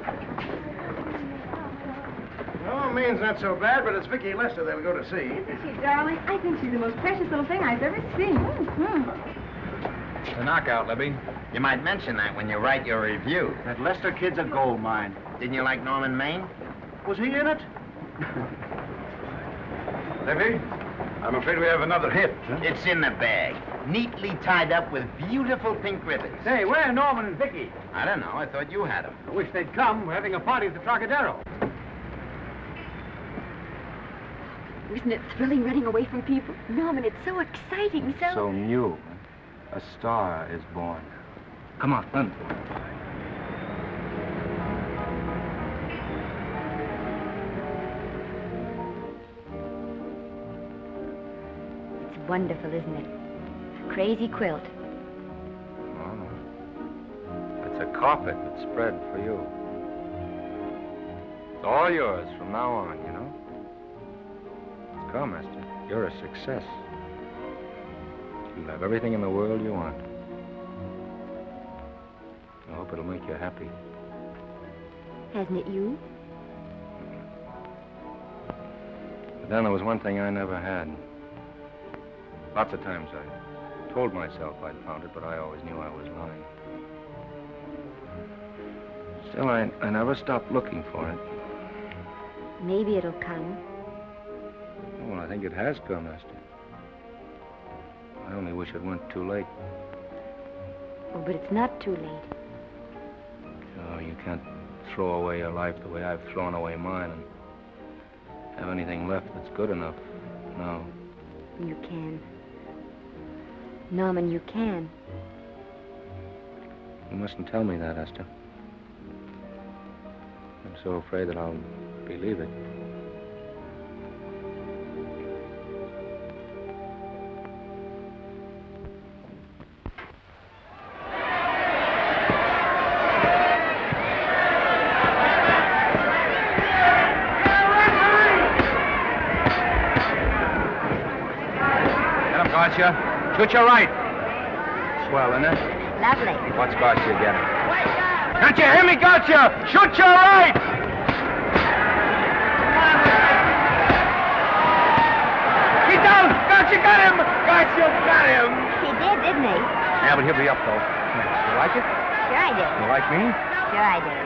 Oh, Maine's not so bad, but it's Vicki Lester they'll go to see. Isn't she, darling? I think she's the most precious little thing I've ever seen. The knockout, Libby. You might mention that when you write your review. That Lester kid's a gold mine. Didn't you like Norman Maine? Was he in it? Libby, I'm afraid we have another hit. Huh? It's in the bag, neatly tied up with beautiful pink ribbons. Hey, where are Norman and Vicki? I don't know. I thought you had them. I wish they'd come. We're having a party at the Trocadero. Isn't it thrilling running away from people? Norman, it's so exciting, So new. A star is born. Come on, run. It's wonderful, isn't it? A crazy quilt. Oh, no. It's a carpet that's spread for you. It's all yours from now on, you know? Come, Esther. You're a success. You'll have everything in the world you want. I hope it'll make you happy. Hasn't it you? But then there was one thing I never had. Lots of times I told myself I'd found it, but I always knew I was lying. Still, I never stopped looking for it. Maybe it'll come. Well, I think it has come, Esther. I only wish it went too late. Oh, but it's not too late. Oh, you can't throw away your life the way I've thrown away mine and have anything left that's good enough. No. You can. Norman, you can. You mustn't tell me that, Esther. I'm so afraid that I'll believe it. Gotcha. Shoot your right. Swell, isn't it? Lovely. What's Gotcha getting? Can't you hear me, Gotcha? Shoot your right! He's down! Gotcha got him! Gotcha got him! He did, didn't he? Yeah, but he'll be up, though. You like it? Sure I did. You like me? Sure I did.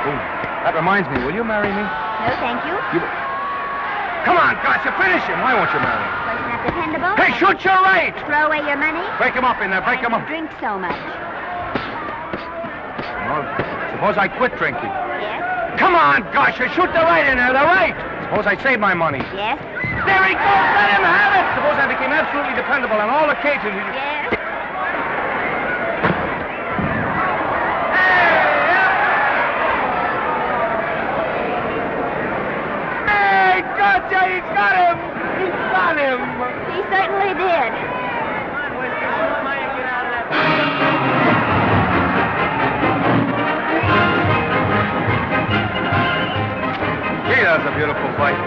Ooh, that reminds me. Will you marry me? No, thank you. Come on, Gotcha, finish him. Why won't you marry him? Wasn't that dependable? Hey, shoot your right! Throw away your money? Break him up in there, break him up. Drink so much. Well, suppose I quit drinking. Yes? Come on, Gotcha, shoot the right in there, the right! Suppose I save my money. Yes? There he goes, let him have it! Suppose I became absolutely dependable on all occasions. Yes? Gotcha, he's got him! He's got him! He certainly did. Gee, that's a beautiful fight.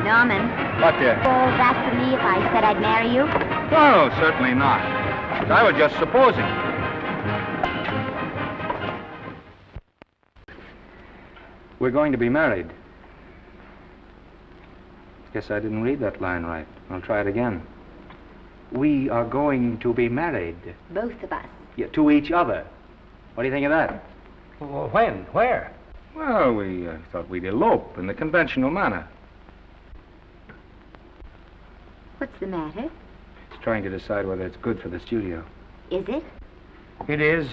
Norman. What, dear? All that for me if I said I'd marry you? No, certainly not. I was just supposing. We're going to be married. Guess I didn't read that line right. I'll try it again. We are going to be married. Both of us. Yeah, to each other. What do you think of that? Well, when? Where? Well, we thought we'd elope in the conventional manner. What's the matter? It's trying to decide whether it's good for the studio. Is it? It is.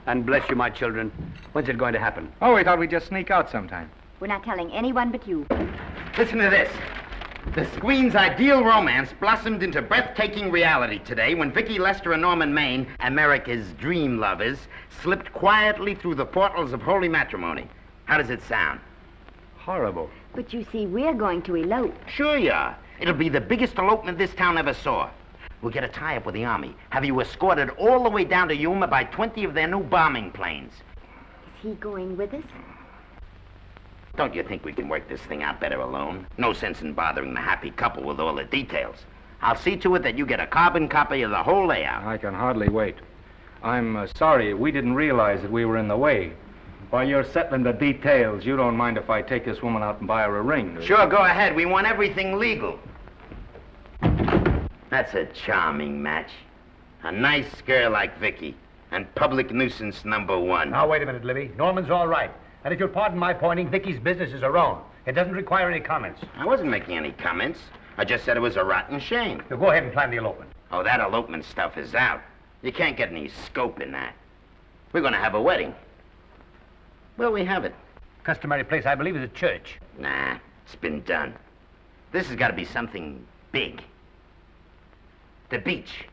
And bless you, my children. When's it going to happen? Oh, we thought we'd just sneak out sometime. We're not telling anyone but you. Listen to this. The Greene's ideal romance blossomed into breathtaking reality today when Vicki Lester and Norman Maine, America's dream lovers, slipped quietly through the portals of holy matrimony. How does it sound? Horrible. But you see, we're going to elope. Sure you are. It'll be the biggest elopement this town ever saw. We'll get a tie-up with the Army, have you escorted all the way down to Yuma by 20 of their new bombing planes. Is he going with us? Don't you think we can work this thing out better alone? No sense in bothering the happy couple with all the details. I'll see to it that you get a carbon copy of the whole layout. I can hardly wait. I'm sorry, we didn't realize that we were in the way. While you're settling the details, you don't mind if I take this woman out and buy her a ring, do you? Sure, go ahead. We want everything legal. That's a charming match. A nice girl like Vicky, and public nuisance #1. Now, wait a minute, Libby. Norman's all right. And if you'll pardon my pointing, Vicky's business is her own. It doesn't require any comments. I wasn't making any comments. I just said it was a rotten shame. So go ahead and plan the elopement. Oh, that elopement stuff is out. You can't get any scope in that. We're going to have a wedding. Where'll we have it? Customary place, I believe, is a church. Nah, it's been done. This has got to be something big. The beach.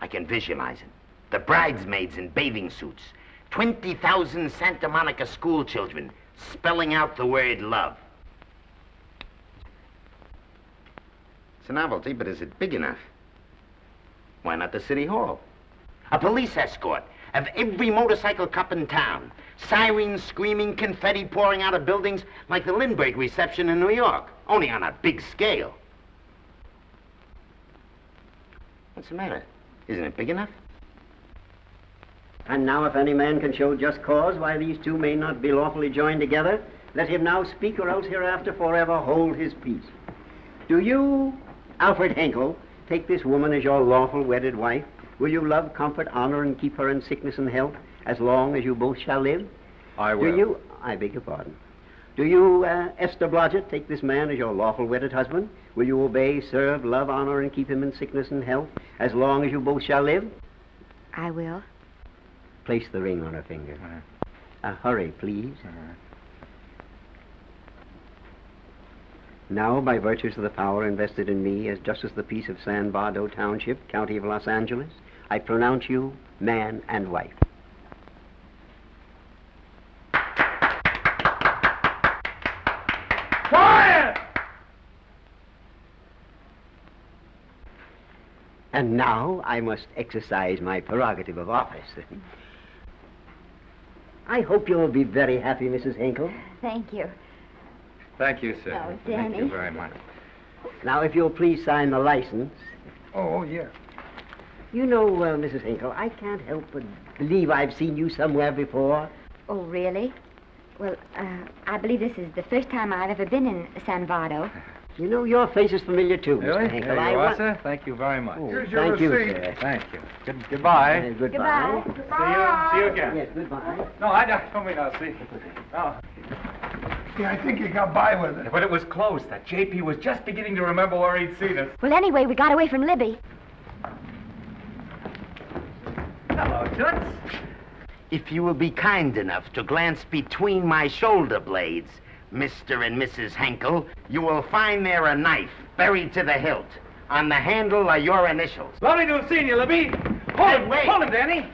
I can visualize it. The bridesmaids in bathing suits. 20,000 Santa Monica school children spelling out the word love. It's a novelty, but is it big enough? Why not the city hall? A police escort of every motorcycle cop in town. Sirens screaming, confetti pouring out of buildings like the Lindbergh reception in New York, only on a big scale. What's the matter? Isn't it big enough? And now if any man can show just cause why these two may not be lawfully joined together, let him now speak, or else hereafter forever hold his peace. Do you, Alfred Henkel, take this woman as your lawful wedded wife? Will you love, comfort, honor, and keep her in sickness and health as long as you both shall live? I will. Do you, I beg your pardon. Do you, Esther Blodgett, take this man as your lawful wedded husband? Will you obey, serve, love, honor, and keep him in sickness and health as long as you both shall live? I will. Place the ring on her finger. Hurry, please. Now, by virtues of the power invested in me as Justice of the Peace of San Bardo Township, County of Los Angeles, I pronounce you man and wife. Quiet! And now I must exercise my prerogative of office. I hope you'll be very happy, Mrs. Henkel. Thank you. Thank you, sir. Oh, Thank you Danny. very much. Now, if you'll please sign the license. Oh, yeah. You know, Mrs. Henkel, I can't help but believe I've seen you somewhere before. Oh, really? Well, I believe this is the first time I've ever been in San Bardo. You know, your face is familiar, too, Really? Mr. Henkel. There you are, sir. Thank you very much. Oh, Here's your thank you, receipt. sir. Thank you. Goodbye. Goodbye. See you again. Yes, goodbye. No, I don't mean I'll see. No. Yeah, I think you got by with it. But it was close. That JP was just beginning to remember where he'd seen us. Well, anyway, we got away from Libby. Hello, Toots. If you will be kind enough to glance between my shoulder blades, Mr. and Mrs. Henkel, you will find there a knife buried to the hilt. On the handle are your initials. Lovely to have seen you, Libby. Hey, wait. Hold him, Danny.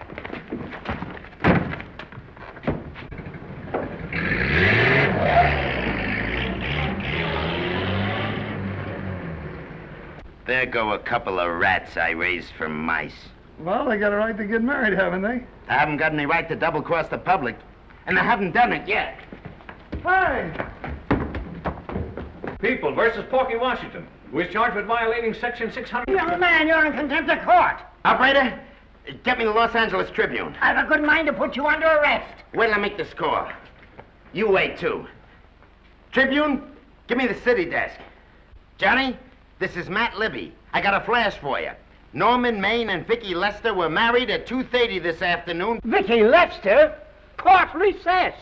There go a couple of rats I raised from mice. Well, they got a right to get married, haven't they? I haven't got any right to double-cross the public, and I haven't done it yet. Hey! People versus Porky Washington, who is charged with violating Section 600... Young man, you're in contempt of court. Operator, get me the Los Angeles Tribune. I have a good mind to put you under arrest. Wait till I make the score. You wait, too. Tribune, give me the city desk. Johnny, this is Matt Libby. I got a flash for you. Norman Maine and Vicky Lester were married at 2:30 this afternoon. Vicky Lester? Court recess.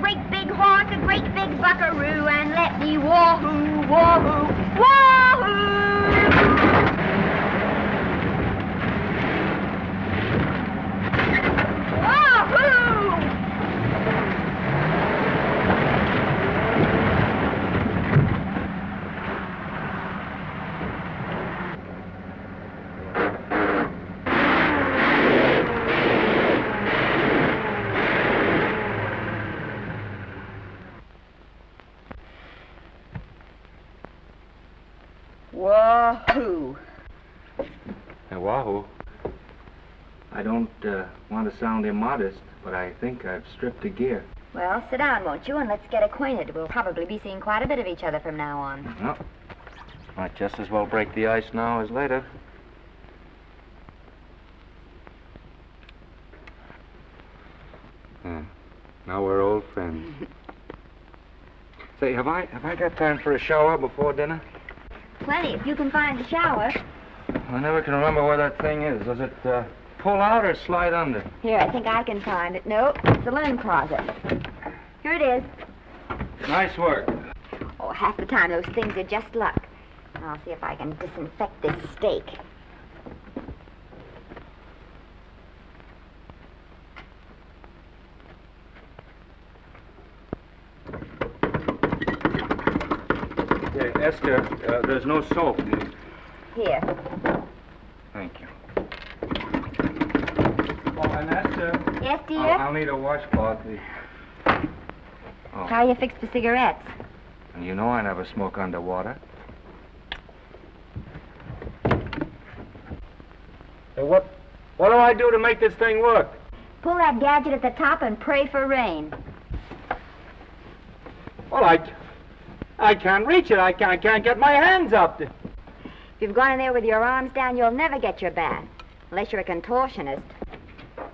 great big horse, a great big buckaroo, and let me wahoo, wahoo, wahoo! Wahoo! Hey, Wahoo. I don't want to sound immodest, but I think I've stripped the gear. Well, sit down, won't you, and let's get acquainted. We'll probably be seeing quite a bit of each other from now on. Well, might just as well break the ice now as later. Now we're old friends. Say, have I got time for a shower before dinner? Plenty, if you can find a shower. I never can remember where that thing is. Does it pull out or slide under? Here, I think I can find it. Nope, it's the linen closet. Here it is. Nice work. Oh, half the time those things are just luck. I'll see if I can disinfect this steak. Yeah, Esther, there's no soap. Here. Thank you. Oh, and Esther. Yes, dear? I'll need a washcloth. Oh. How are you fixed for cigarettes? And you know I never smoke underwater. Hey, what do I do to make this thing work? Pull that gadget at the top and pray for rain. Well, I can't reach it. I can't get my hands up. If you've gone in there with your arms down, you'll never get your bath. Unless you're a contortionist.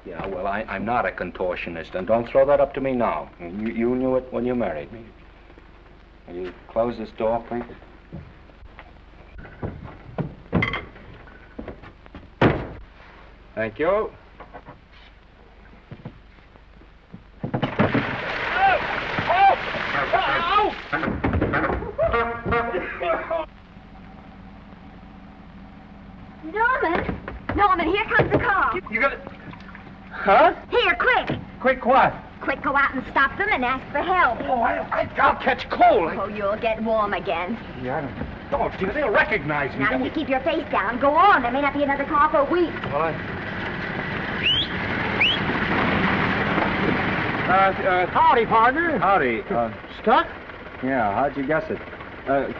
Yeah, well, I'm not a contortionist, and don't throw that up to me now. You knew it when you married me. Will you close this door, please? Thank you. Norman, here comes the car. You got it? Huh? Here, quick. Quick what? Quick, go out and stop them and ask for help. Oh, I'll catch cold. Oh, you'll get warm again. Yeah, don't, dear. They'll recognize me. Now, if you keep your face down, go on. There may not be another car for a week. Well, Howdy, partner. Howdy. Stuck? Yeah, how'd you guess it?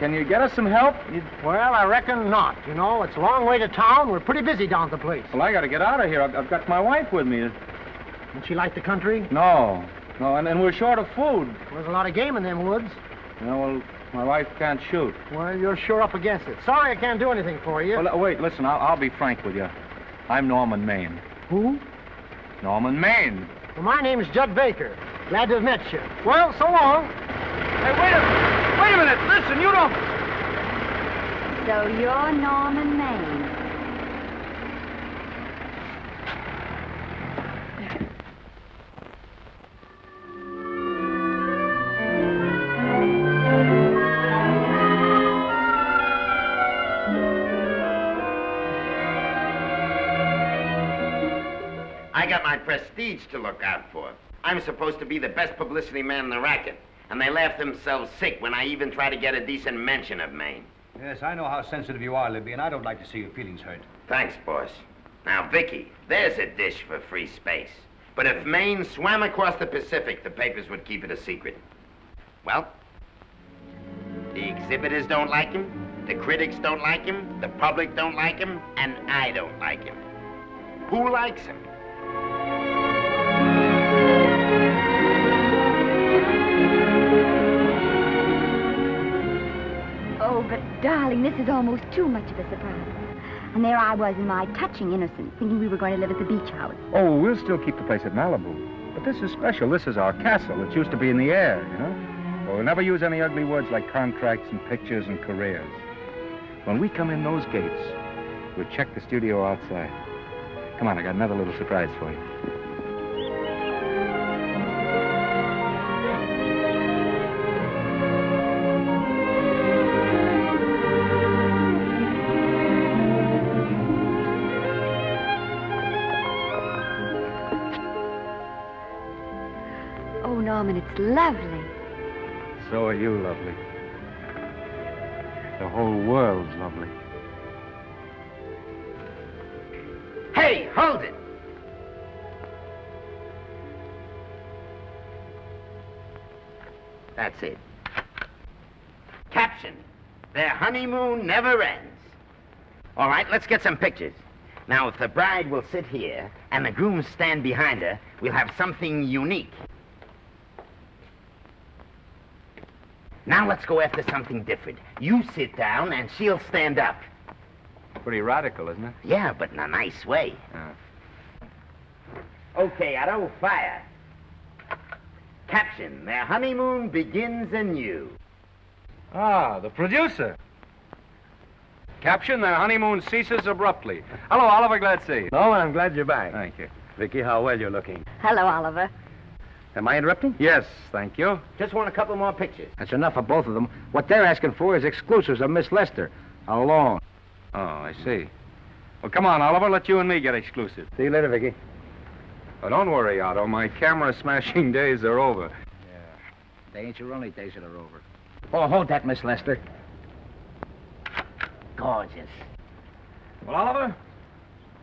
Can you get us some help? Well, I reckon not. You know, it's a long way to town. We're pretty busy down at the place. Well, I got to get out of here. I've got my wife with me. Don't she like the country? No, and we're short of food. There's a lot of game in them woods. Well, my wife can't shoot. Well, you're sure up against it. Sorry I can't do anything for you. Well, wait, listen, I'll be frank with you. I'm Norman Maine. Who? Norman Maine. Well, my name's Judd Baker. Glad to have met you. Well, so long. Hey, wait a minute. Listen, you don't... So you're Norman Maine. I got my prestige to look out for. I'm supposed to be the best publicity man in the racket, and they laugh themselves sick when I even try to get a decent mention of Maine. Yes, I know how sensitive you are, Libby, and I don't like to see your feelings hurt. Thanks, boss. Now, Vicky, there's a dish for free space. But if Maine swam across the Pacific, the papers would keep it a secret. Well, the exhibitors don't like him, the critics don't like him, the public don't like him, and I don't like him. Who likes him? Oh, but darling, this is almost too much of a surprise. And there I was in my touching innocence, thinking we were going to live at the beach house. Oh, we'll still keep the place at Malibu. But this is special. This is our castle. It used to be in the air, you know? Well, we'll never use any ugly words like contracts and pictures and careers. When we come in those gates, we'll check the studio outside. Come on, I got another little surprise for you. Norman, it's lovely. So are you lovely. The whole world's lovely. Hey, hold it! That's it. Caption: their honeymoon never ends. All right, let's get some pictures. Now, if the bride will sit here and the groom stand behind her, we'll have something unique. Now let's go after something different. You sit down and she'll stand up. Pretty radical, isn't it? Yeah, but in a nice way. Okay, Otto, fire. Caption: their honeymoon begins anew. Ah, the producer. Caption: their honeymoon ceases abruptly. Hello, Oliver, glad to see you. Norman, I'm glad you're back. Thank you. Vicky, how well you're looking. Hello, Oliver. Am I interrupting? Yes, thank you. Just want a couple more pictures. That's enough for both of them. What they're asking for is exclusives of Miss Lester. Alone. Oh, I see. Well, come on, Oliver, let you and me get exclusive. See you later, Vicky. Oh, don't worry, Otto. My camera smashing days are over. They ain't your only days that are over. Oh, hold that, Miss Lester. Gorgeous. Well, Oliver,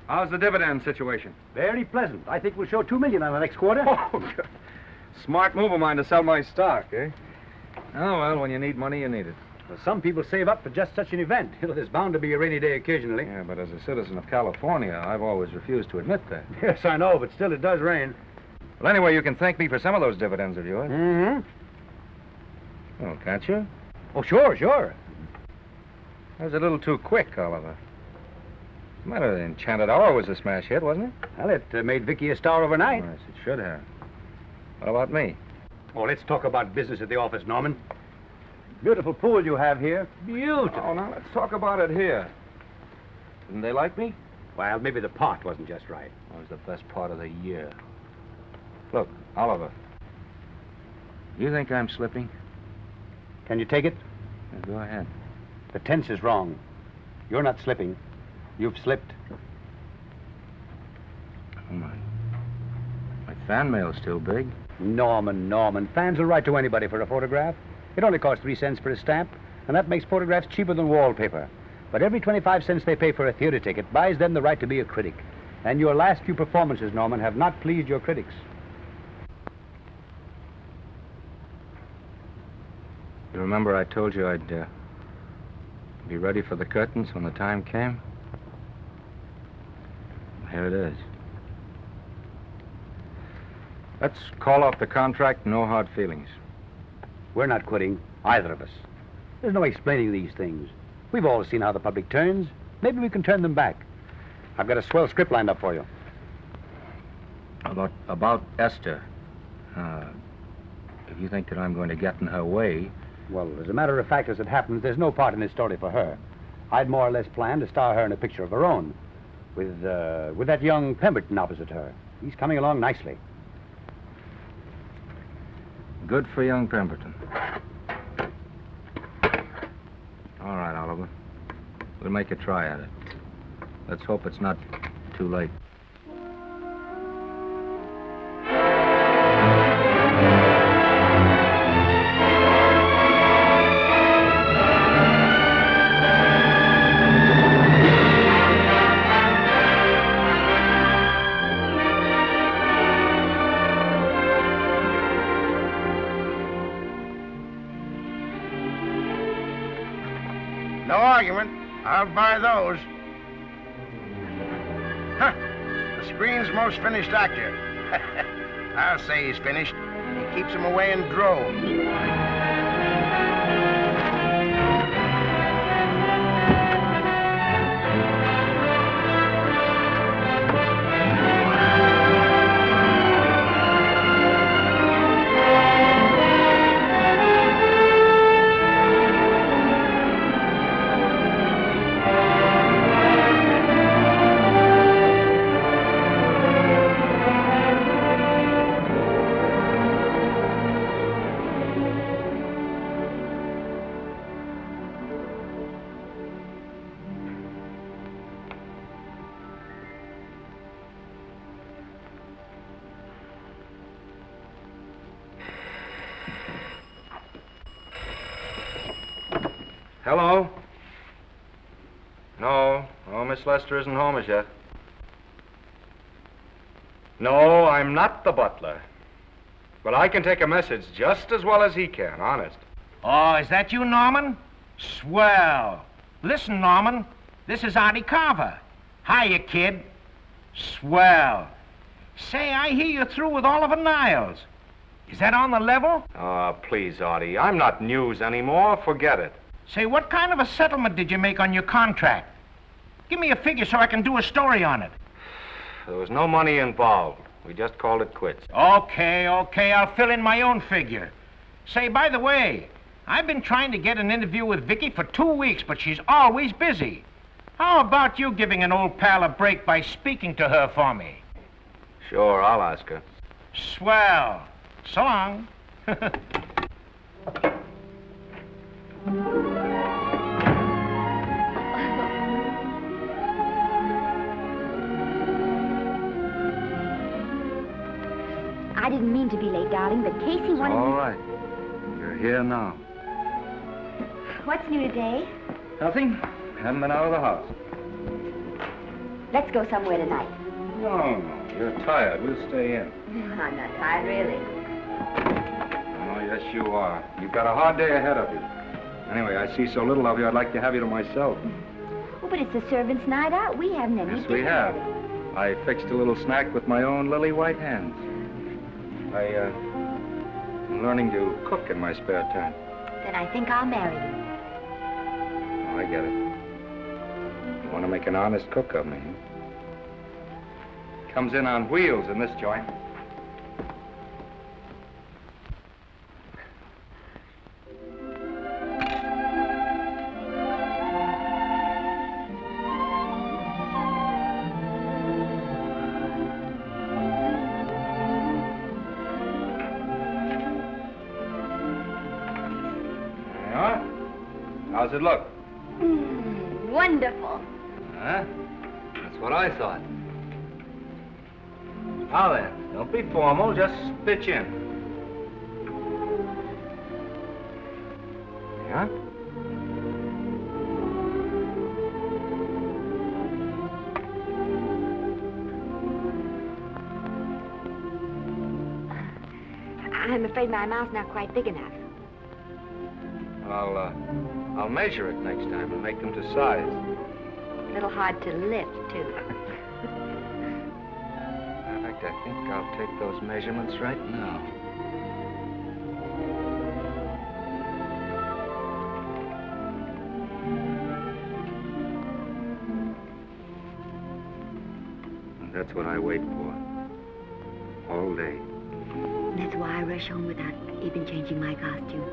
how's the dividend situation? Very pleasant. I think we'll show $2 million on the next quarter. Oh, good. Smart move of mine to sell my stock, eh? Oh, well, when you need money, you need it. Well, some people save up for just such an event. There's bound to be a rainy day occasionally. Yeah, but as a citizen of California, I've always refused to admit that. Yes, I know, but still it does rain. Well, anyway, you can thank me for some of those dividends of yours. Mm-hmm. Oh, can't you? Oh, sure. That was a little too quick, Oliver. What's the matter? The Enchanted Hour was a smash hit, wasn't it? Well, it made Vicky a star overnight. Yes, it should have. What about me? Oh, let's talk about business at the office, Norman. Beautiful pool you have here. Beautiful. Oh, now let's talk about it here. Didn't they like me? Well, maybe the part wasn't just right. That was the best part of the year. Look, Oliver. You think I'm slipping? Can you take it? Yeah, go ahead. The tense is wrong. You're not slipping. You've slipped. Oh, my fan mail's still big. Norman. Fans will write to anybody for a photograph. It only costs 3 cents for a stamp, and that makes photographs cheaper than wallpaper. But every 25 cents they pay for a theater ticket buys them the right to be a critic. And your last few performances, Norman, have not pleased your critics. You remember I told you I'd be ready for the curtains when the time came? Here it is. Let's call off the contract, no hard feelings. We're not quitting, either of us. There's no explaining these things. We've all seen how the public turns. Maybe we can turn them back. I've got a swell script lined up for you. About Esther. If you think that I'm going to get in her way... Well, as a matter of fact, as it happens, there's no part in this story for her. I'd more or less planned to star her in a picture of her own, with that young Pemberton opposite her. He's coming along nicely. Good for young Pemberton. All right, Oliver. We'll make a try at it. Let's hope it's not too late. No argument. I'll buy those. Huh. The screen's most finished actor. I'll say he's finished. He keeps them away in droves. Hello? No, Miss Lester isn't home as yet. No, I'm not the butler. But I can take a message just as well as he can, honest. Oh, is that you, Norman? Swell. Listen, Norman, this is Artie Carver. Hiya, kid. Swell. Say, I hear you're through with Oliver Niles. Is that on the level? Oh, please, Artie, I'm not news anymore. Forget it. Say, what kind of a settlement did you make on your contract? Give me a figure so I can do a story on it. There was no money involved. We just called it quits. Okay, I'll fill in my own figure. Say, by the way, I've been trying to get an interview with Vicky for 2 weeks, but she's always busy. How about you giving an old pal a break by speaking to her for me? Sure, I'll ask her. Swell. So long. I didn't mean to be late, darling, but Casey wanted All me... right. You're here now. What's new today? Nothing. Haven't been out of the house. Let's go somewhere tonight. No, you're tired. We'll stay in. I'm not tired, really. Oh, yes, you are. You've got a hard day ahead of you. Anyway, I see so little of you, I'd like to have you to myself. Oh, but it's the servants' night out. We haven't any Yes, we dinner have. ready. I fixed a little snack with my own lily white hands. I'm learning to cook in my spare time. Then I think I'll marry you. Oh, I get it. You want to make an honest cook of me, huh? Comes in on wheels in this joint. How's it look? Wonderful. Huh? That's what I thought. Now then, don't be formal, just pitch in. Yeah? I'm afraid my mouth's not quite big enough. I'll measure it next time and make them to size. A little hard to lift, too. In fact, I think I'll take those measurements right now. And that's what I wait for. All day. That's why I rush home without even changing my costume.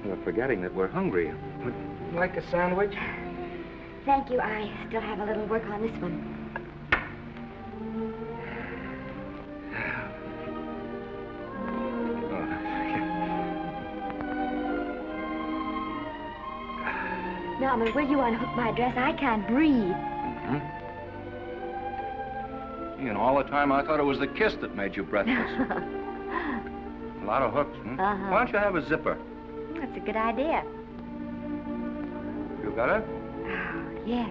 We're forgetting that we're hungry. Would you like a sandwich? Thank you. I still have a little work on this one. Norman, will you unhook my dress? I can't breathe. Mm-hmm. You know, all the time I thought it was the kiss that made you breathless. A lot of hooks, hmm? Uh-huh. Why don't you have a zipper? That's a good idea. You got it? Oh, yes.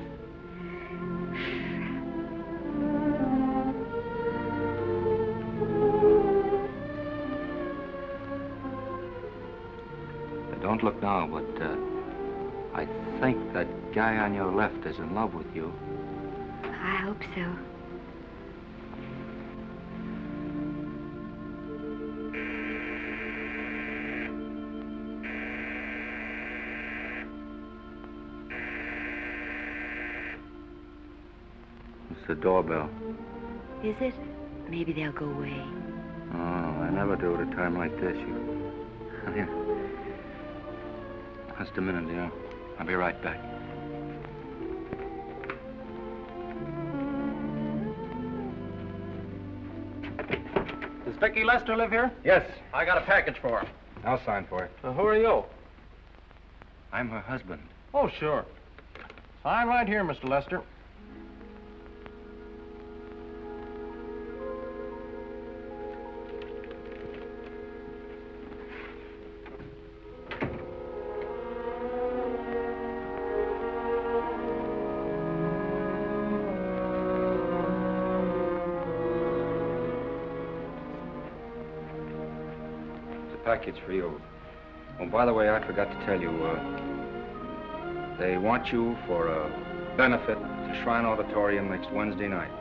Don't look now, but I think that guy on your left is in love with you. I hope so. It's the doorbell. Is it? Maybe they'll go away. Oh, I never do at a time like this. Here. Just a minute, dear. I'll be right back. Does Vicky Lester live here? Yes. I got a package for her. I'll sign for it. Who are you? I'm her husband. Oh, sure. I'm right here, Mr. Lester. package for you. Oh, by the way, I forgot to tell you, they want you for a benefit to Shrine Auditorium next Wednesday night.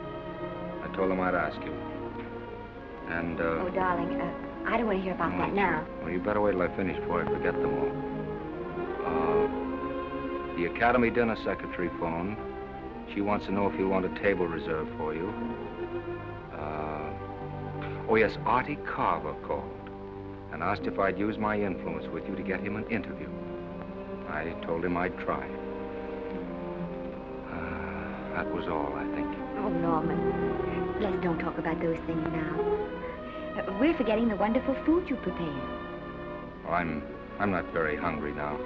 I told them I'd ask you. And, Oh, darling, I don't want to hear about that now. Well, you better wait till I finish before I forget them all. The Academy dinner secretary phoned. She wants to know if you want a table reserved for you. Oh, yes, Artie Carver called and asked if I'd use my influence with you to get him an interview. I told him I'd try. That was all, I think. Oh, Norman, let's don't talk about those things now. We're forgetting the wonderful food you prepared. Well, I'm not very hungry now.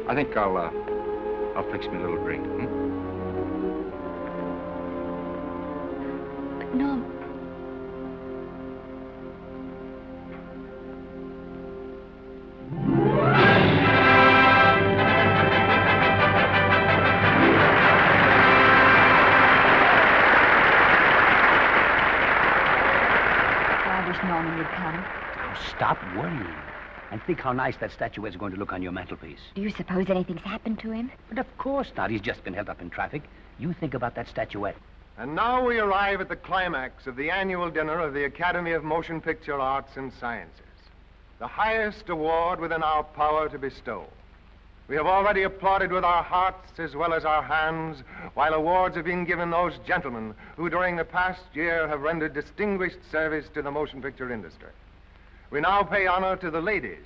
I think I'll fix me a little drink, But, Norm... Norman would come. Oh, stop worrying. And think how nice that statuette's going to look on your mantelpiece. Do you suppose anything's happened to him? But of course not. He's just been held up in traffic. You think about that statuette. And now we arrive at the climax of the annual dinner of the Academy of Motion Picture Arts and Sciences, the highest award within our power to bestow. We have already applauded with our hearts as well as our hands, while awards have been given those gentlemen who during the past year have rendered distinguished service to the motion picture industry. We now pay honor to the ladies,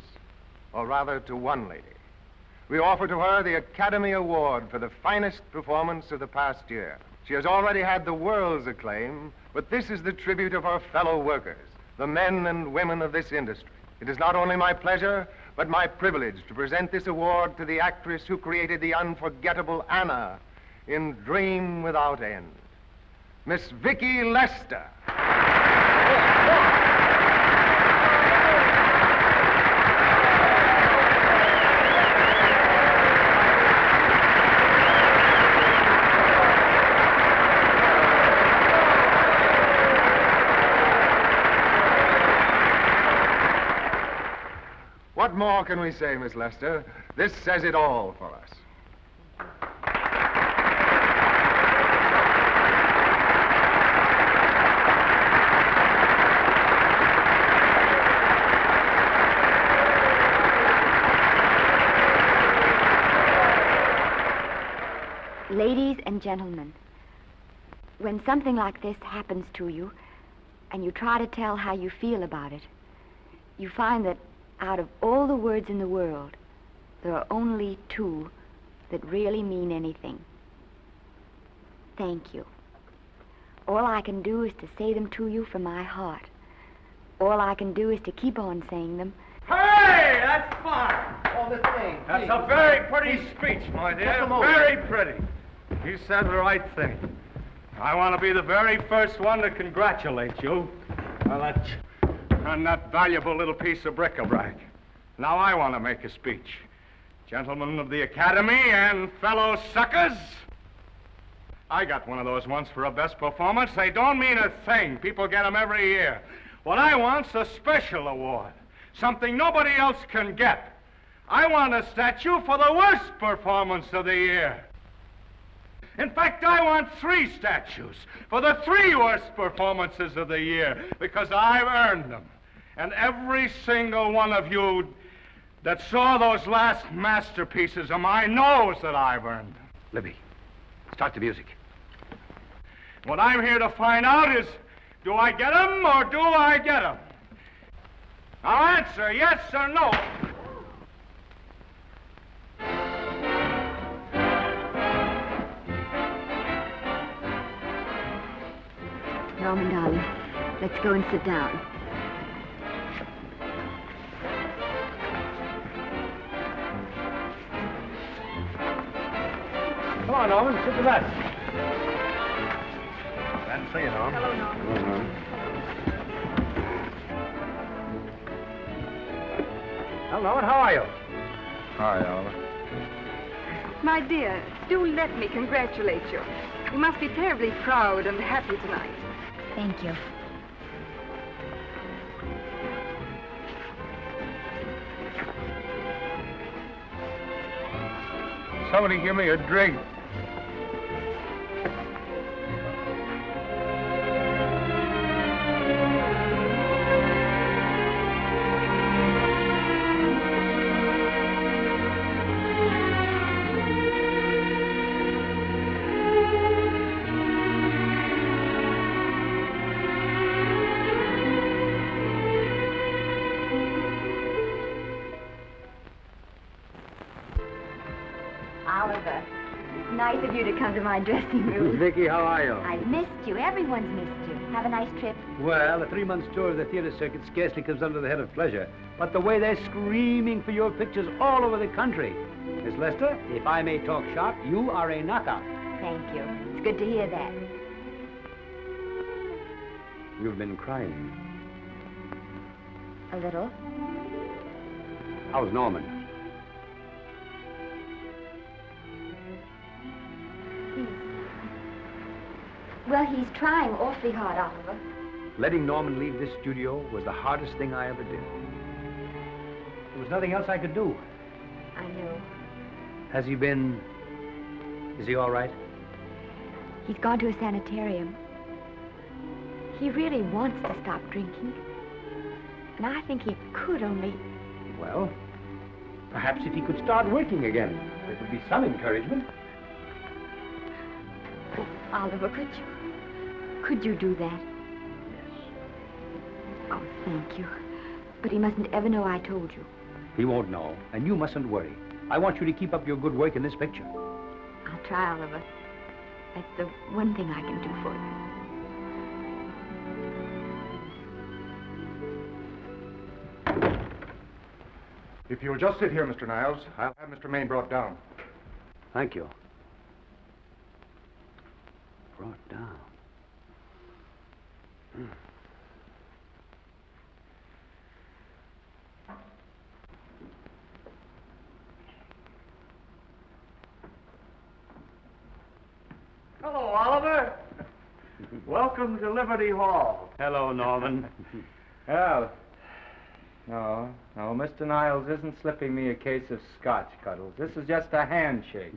or rather to one lady. We offer to her the Academy Award for the finest performance of the past year. She has already had the world's acclaim, but this is the tribute of her fellow workers, the men and women of this industry. It is not only my pleasure, but my privilege to present this award to the actress who created the unforgettable Anna in Dream Without End, Miss Vicki Lester. What more can we say, Miss Lester? This says it all for us. Ladies and gentlemen, when something like this happens to you, and you try to tell how you feel about it, you find that out of all the words in the world, there are only two that really mean anything. Thank you. All I can do is to say them to you from my heart. All I can do is to keep on saying them. Hey, that's fine. Oh, this thing. That's a very pretty speech, my dear. Very pretty. You said the right thing. I want to be the very first one to congratulate you on that valuable little piece of bric-a-brac. Now I want to make a speech. Gentlemen of the Academy and fellow suckers, I got one of those once for a best performance. They don't mean a thing. People get them every year. What I want's a special award, something nobody else can get. I want a statue for the worst performance of the year. In fact, I want 3 statues for the 3 worst performances of the year, because I've earned them. And every single one of you that saw those last masterpieces of mine knows that I've earned them. Libby, start the music. What I'm here to find out is, do I get them or do I get them? Now answer yes or no. Norman, darling, let's go and sit down. Come on, Norman, sit to that. Glad to see you, Norm. Hello, Norman. Well, Norman, how are you? Hi, Oliver. My dear, do let me congratulate you. You must be terribly proud and happy tonight. Thank you. Somebody give me a drink. Oliver, it's nice of you to come to my dressing room. Vicky, how are you? I've missed you. Everyone's missed you. Have a nice trip. Well, a 3-month tour of the theater circuit scarcely comes under the head of pleasure. But the way they're screaming for your pictures all over the country. Miss Lester, if I may talk shop, you are a knockout. Thank you. It's good to hear that. You've been crying. A little. How's Norman? Well, he's trying awfully hard, Oliver. Letting Norman leave this studio was the hardest thing I ever did. There was nothing else I could do. I know. Has he been... Is he all right? He's gone to a sanitarium. He really wants to stop drinking. And I think he could only... Well, perhaps if he could start working again, there would be some encouragement. Oliver, could you do that? Yes. Oh, thank you. But he mustn't ever know I told you. He won't know, and you mustn't worry. I want you to keep up your good work in this picture. I'll try, Oliver. That's the one thing I can do for you. If you'll just sit here, Mr. Niles, I'll have Mr. Maine brought down. Thank you. Brought down. Hello, Oliver. Welcome to Liberty Hall. Hello, Norman. Well, no, Mr. Niles isn't slipping me a case of scotch, Cuddles. This is just a handshake.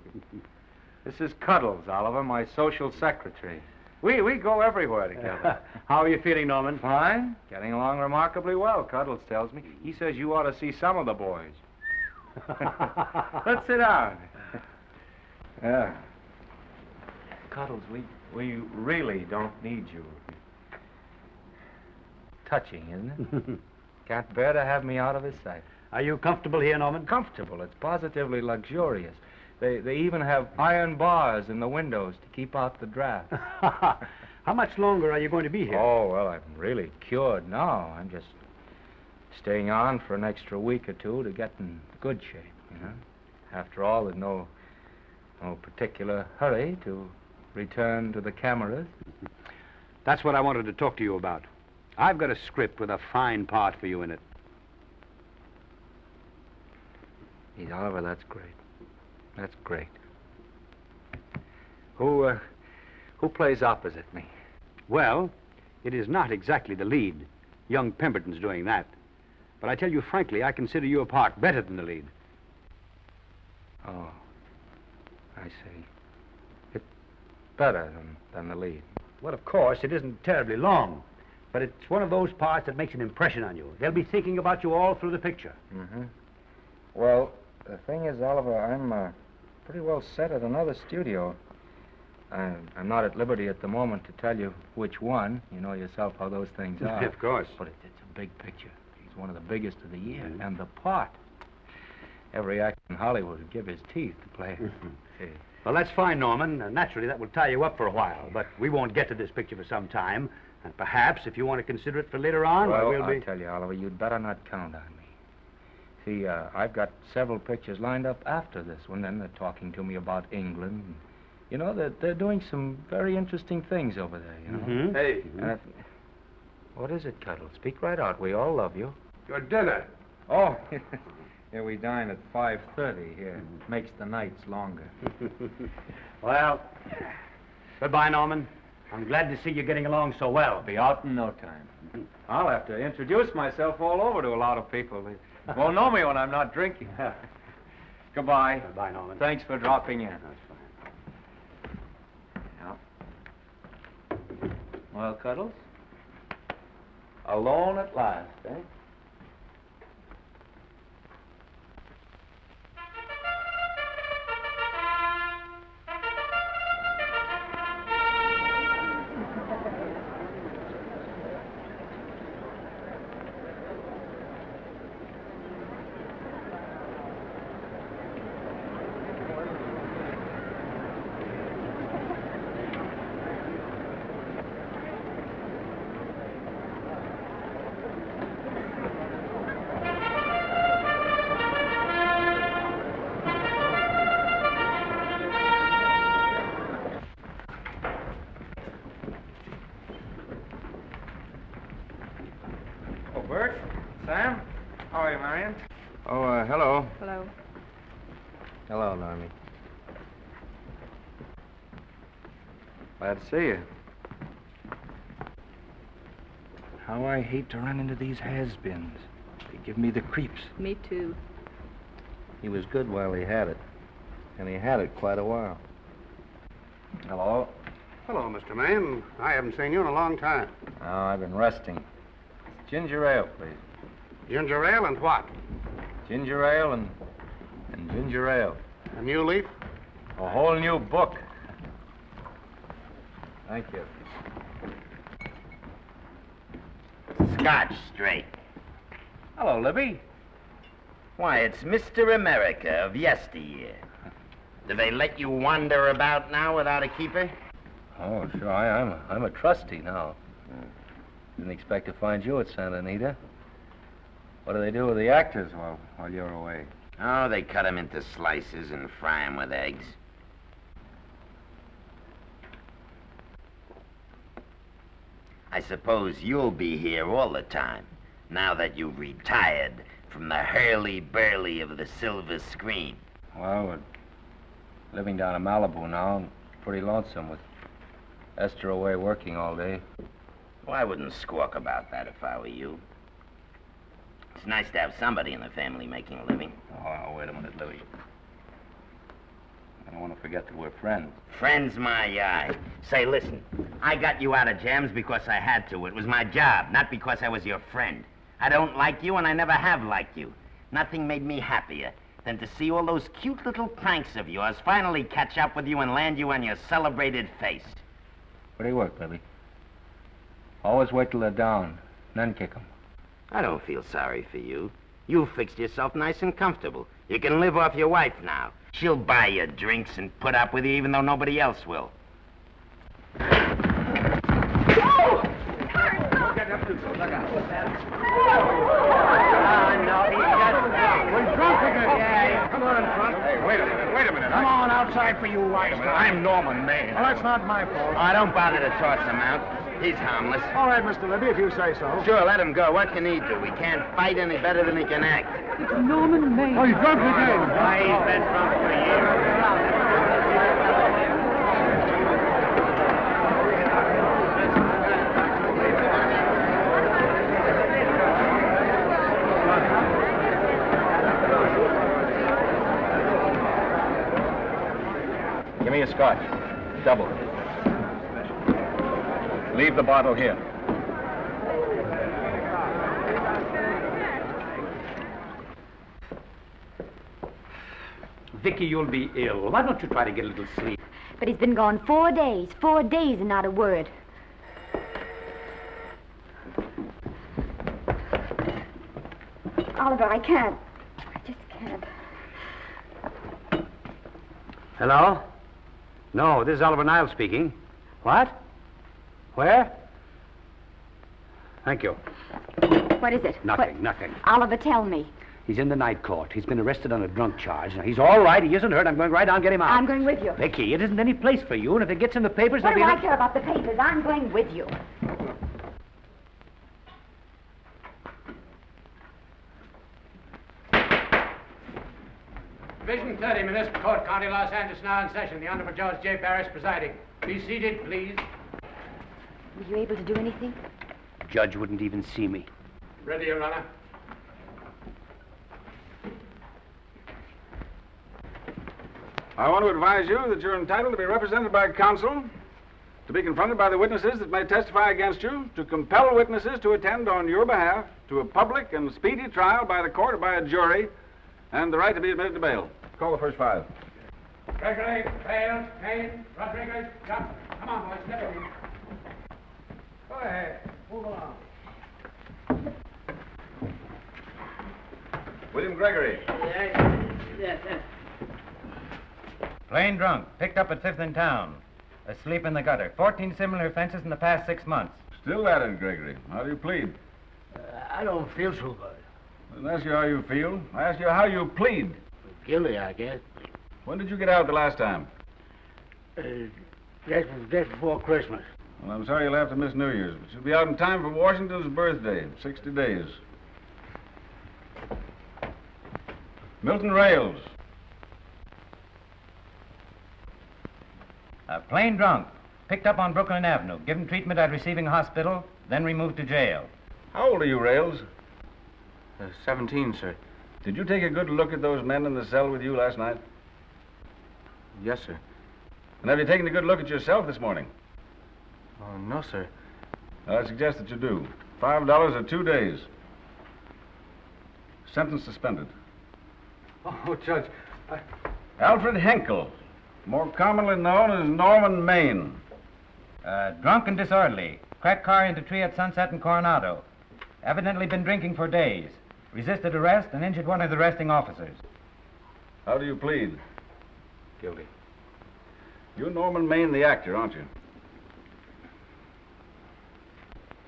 This is Cuddles, Oliver, my social secretary. We go everywhere together. How are you feeling, Norman? Fine. Getting along remarkably well, Cuddles tells me. He says you ought to see some of the boys. Let's sit down. Yeah. Cuddles, we really don't need you. Touching, isn't it? Can't bear to have me out of his sight. Are you comfortable here, Norman? Comfortable. It's positively luxurious. They even have iron bars in the windows to keep out the draft. How much longer are you going to be here? Oh, well, I'm really cured now. I'm just staying on for an extra week or two to get in good shape, you know. After all, there's no particular hurry to return to the cameras. That's what I wanted to talk to you about. I've got a script with a fine part for you in it. Gee, Oliver, that's great. That's great. Who plays opposite me? Well, it is not exactly the lead. Young Pemberton's doing that. But I tell you frankly, I consider your part better than the lead. Oh, I see. It's better than the lead. Well, of course, it isn't terribly long. But it's one of those parts that makes an impression on you. They'll be thinking about you all through the picture. Mm-hmm. Well, the thing is, Oliver, I'm pretty well set at another studio. I'm not at liberty at the moment to tell you which one. You know yourself how those things are. Of course. But it's a big picture. He's one of the biggest of the year. Mm-hmm. And the part. Every actor in Hollywood would give his teeth to play. See. Well, that's fine, Norman. Naturally, that will tie you up for a while. But we won't get to this picture for some time. And perhaps, if you want to consider it for later on, well, we'll be... I'll tell you, Oliver, you'd better not count on me. See, I've got several pictures lined up after this one. Then they're talking to me about England. You know, they're doing some very interesting things over there, you know. Mm-hmm. Hey. What is it, Cuddle? Speak right out. We all love you. Your dinner. Oh, yeah, we dine at 5:30 here. Makes the nights longer. Well, goodbye, Norman. I'm glad to see you getting along so well. Be out in no time. I'll have to introduce myself all over to a lot of people. They won't know me when I'm not drinking. Goodbye. Bye, Norman. Thanks for dropping in. That's fine. Yeah. Well, Cuddles? Alone at last, eh? Oh, Bert? Sam? How are you, Marion? Oh, hello. Hello. Hello, Normie. Glad to see you. How I hate to run into these has-beens. They give me the creeps. Me too. He was good while he had it. And he had it quite a while. Hello? Hello, Mr. Maine. I haven't seen you in a long time. Oh, I've been resting. Ginger ale, please. Ginger ale and what? Ginger ale and ginger ale. A new leaf? A whole new book. Thank you. Scotch straight. Hello, Libby. Why, it's Mr. America of yesteryear. Do they let you wander about now without a keeper? Oh, sure. I'm a trustee now. Didn't expect to find you at Santa Anita. What do they do with the actors while you're away? Oh, they cut 'em into slices and fry 'em with eggs. I suppose you'll be here all the time, now that you've retired from the hurly-burly of the silver screen. Well, we're living down in Malibu now, and pretty lonesome with Esther away working all day. Well, I wouldn't squawk about that if I were you. It's nice to have somebody in the family making a living. Oh, wait a minute, Louie. I don't want to forget that we're friends. Friends, my eye. Say, listen, I got you out of jams because I had to. It was my job, not because I was your friend. I don't like you, and I never have liked you. Nothing made me happier than to see all those cute little pranks of yours finally catch up with you and land you on your celebrated face. Where do you work, Libby? Always wait till they're down, then kick 'em. I don't feel sorry for you. You've fixed yourself nice and comfortable. You can live off your wife now. She'll buy you drinks and put up with you even though nobody else will. No, he's just drunk. We're drunk again. Yeah, come on, drunk. Hey, wait a minute. Come on outside for you wise guy. I'm Norman Maine. Well, that's not my fault. Oh, don't bother to toss him out. He's harmless. All right, Mr. Libby, if you say so. Sure, let him go. What can he do? He can't fight any better than he can act. It's Norman Maine. Oh, he's drunk again. Why, he's been drunk for years. Give me a scotch. Double. Leave the bottle here. Vicky, you'll be ill. Why don't you try to get a little sleep? But he's been gone 4 days. 4 days and not a word. Oliver, I can't. I just can't. Hello? No, this is Oliver Niles speaking. What? Where? Thank you. What is it? Nothing, nothing. Oliver, tell me. He's in the night court. He's been arrested on a drunk charge. Now, he's all right. He isn't hurt. I'm going right down and get him out. I'm going with you. Vicky, it isn't any place for you, and if it gets in the papers, What there'll do be... I care about the papers? I'm going with you. Division 30, Municipal Court, County, Los Angeles, now in session. The Honorable Judge J. Barris presiding. Be seated, please. Were you able to do anything? The judge wouldn't even see me. Ready, Your Honor. I want to advise you that you're entitled to be represented by counsel, to be confronted by the witnesses that may testify against you, to compel witnesses to attend on your behalf to a public and speedy trial by the court or by a jury, and the right to be admitted to bail. Call the first five. Gregory, Bales, Kane, Rodriguez, Johnson. Come on, boys, step in. Go ahead. Move along. William Gregory. Plain drunk, picked up at 5th in town. Asleep in the gutter. 14 similar offenses in the past 6 months. Still at it, Gregory. How do you plead? I don't feel so good. I didn't ask you how you feel. I asked you how you plead. Guilty, I guess. When did you get out the last time? Just before Christmas. Well, I'm sorry you'll have to miss New Year's, but you'll be out in time for Washington's birthday, 60 days. Milton Rails. Plain drunk, picked up on Brooklyn Avenue, given treatment at receiving hospital, then removed to jail. How old are you, Rails? 17, sir. Did you take a good look at those men in the cell with you last night? Yes, sir. And have you taken a good look at yourself this morning? Oh, no, sir. I suggest that you do. $5 or 2 days. Sentence suspended. Oh, Judge, Alfred Henkel, more commonly known as Norman Maine. Drunk and disorderly. Cracked car into tree at Sunset and Coronado. Evidently been drinking for days. Resisted arrest and injured one of the arresting officers. How do you plead? Guilty. You're Norman Maine, the actor, aren't you?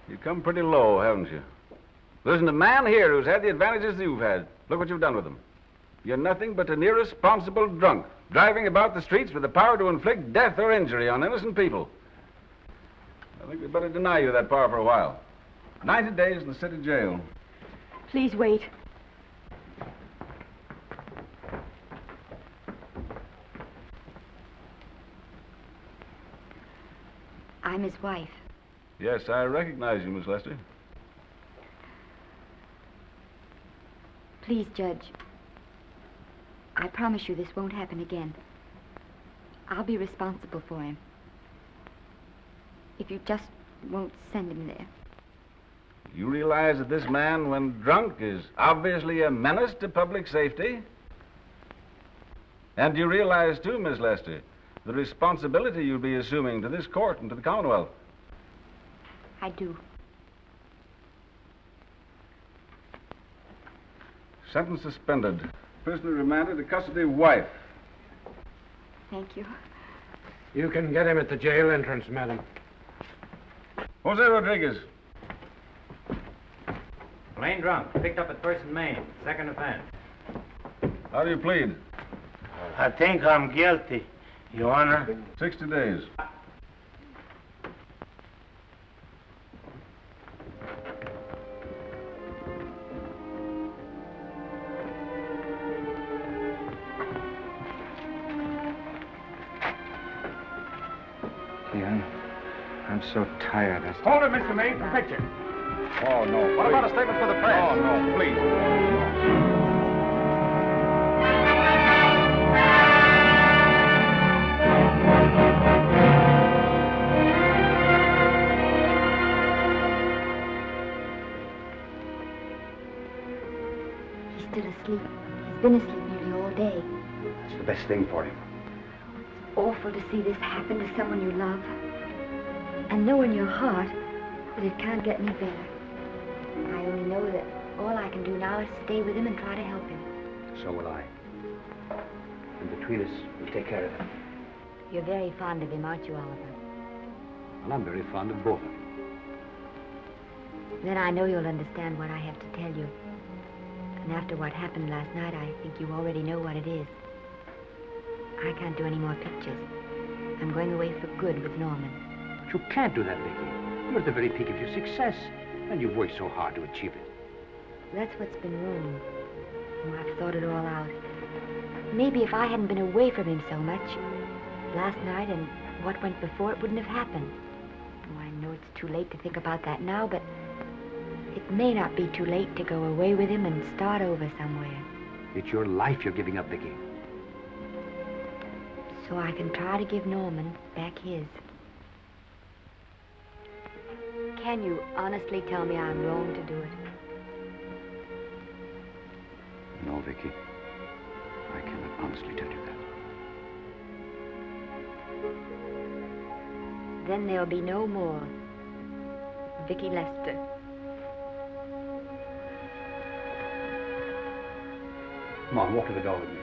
You've come pretty low, haven't you? There isn't a man here who's had the advantages you've had. Look what you've done with them. You're nothing but an irresponsible drunk, driving about the streets with the power to inflict death or injury on innocent people. I think we'd better deny you that power for a while. 90 days in the city jail. Please wait. I'm his wife. Yes, I recognize you, Miss Lester. Please, Judge. I promise you this won't happen again. I'll be responsible for him. If you just won't send him there. You realize that this man, when drunk, is obviously a menace to public safety? And you realize, too, Miss Lester, the responsibility you'll be assuming to this court and to the Commonwealth. I do. Sentence suspended. Prisoner remanded to custody wife. Thank you. You can get him at the jail entrance, madam. Jose Rodriguez. Plain drunk, picked up at 1st and Main, 2nd offense. How do you plead? I think I'm guilty, Your Honor. 60 days. I'm so tired. Hold it, Mr. Maine, for picture. Oh, no. What about a statement for the press? Oh, no, please. He's still asleep. He's been asleep nearly all day. It's the best thing for him. Awful to see this happen to someone you love. And know in your heart that it can't get any better. I only know that all I can do now is stay with him and try to help him. So will I. And between us, we'll take care of him. You're very fond of him, aren't you, Oliver? And I'm very fond of both of you. Then I know you'll understand what I have to tell you. And after what happened last night, I think you already know what it is. I can't do any more pictures. I'm going away for good with Norman. But you can't do that, Vicky. You're at the very peak of your success, and you've worked so hard to achieve it. That's what's been wrong. Oh, I've thought it all out. Maybe if I hadn't been away from him so much, last night and what went before, it wouldn't have happened. Oh, I know it's too late to think about that now, but it may not be too late to go away with him and start over somewhere. It's your life you're giving up, Vicky. so I can try to give Norman back his. Can you honestly tell me I'm wrong to do it? No, Vicky. I cannot honestly tell you that. Then there'll be no more Vicky Lester. Come on, walk to the door with me.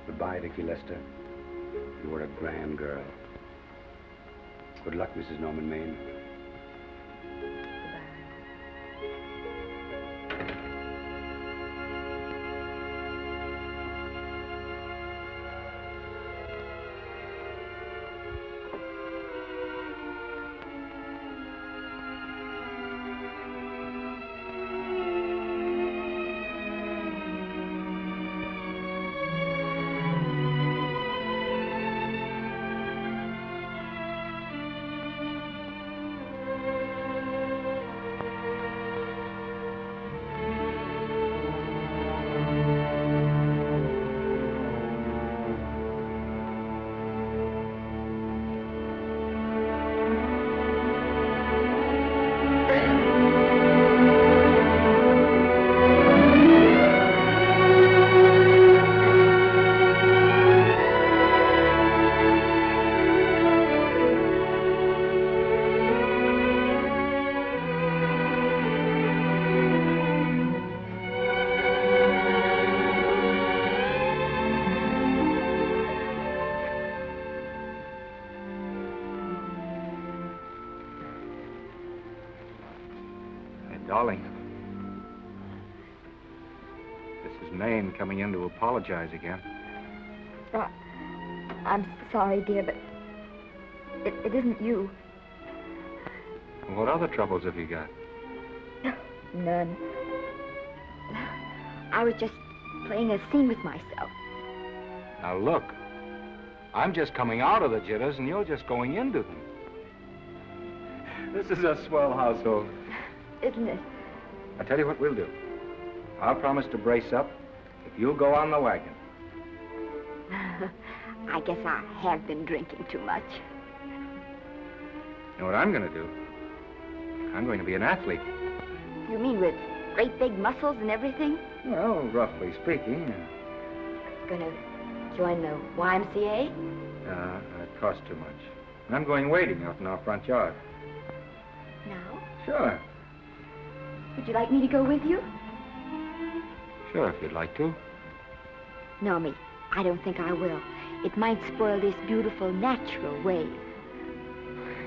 Goodbye, Vicky Lester. You were a grand girl. Good luck, Mrs. Norman Maine. Darling, this is Maine coming in to apologize again. I'm sorry, dear, but it isn't you. What other troubles have you got? None. I was just playing a scene with myself. Now look, I'm just coming out of the jitters and you're just going into them. This is a swell household. Isn't it? I'll tell you what we'll do. I'll promise to brace up if you'll go on the wagon. I guess I have been drinking too much. You know what I'm going to do? I'm going to be an athlete. You mean with great big muscles and everything? Well, roughly speaking. Gonna join the YMCA? It costs too much. And I'm going wading out in our front yard. Now? Sure. Would you like me to go with you? Sure, if you'd like to. No, me. I don't think I will. It might spoil this beautiful natural wave.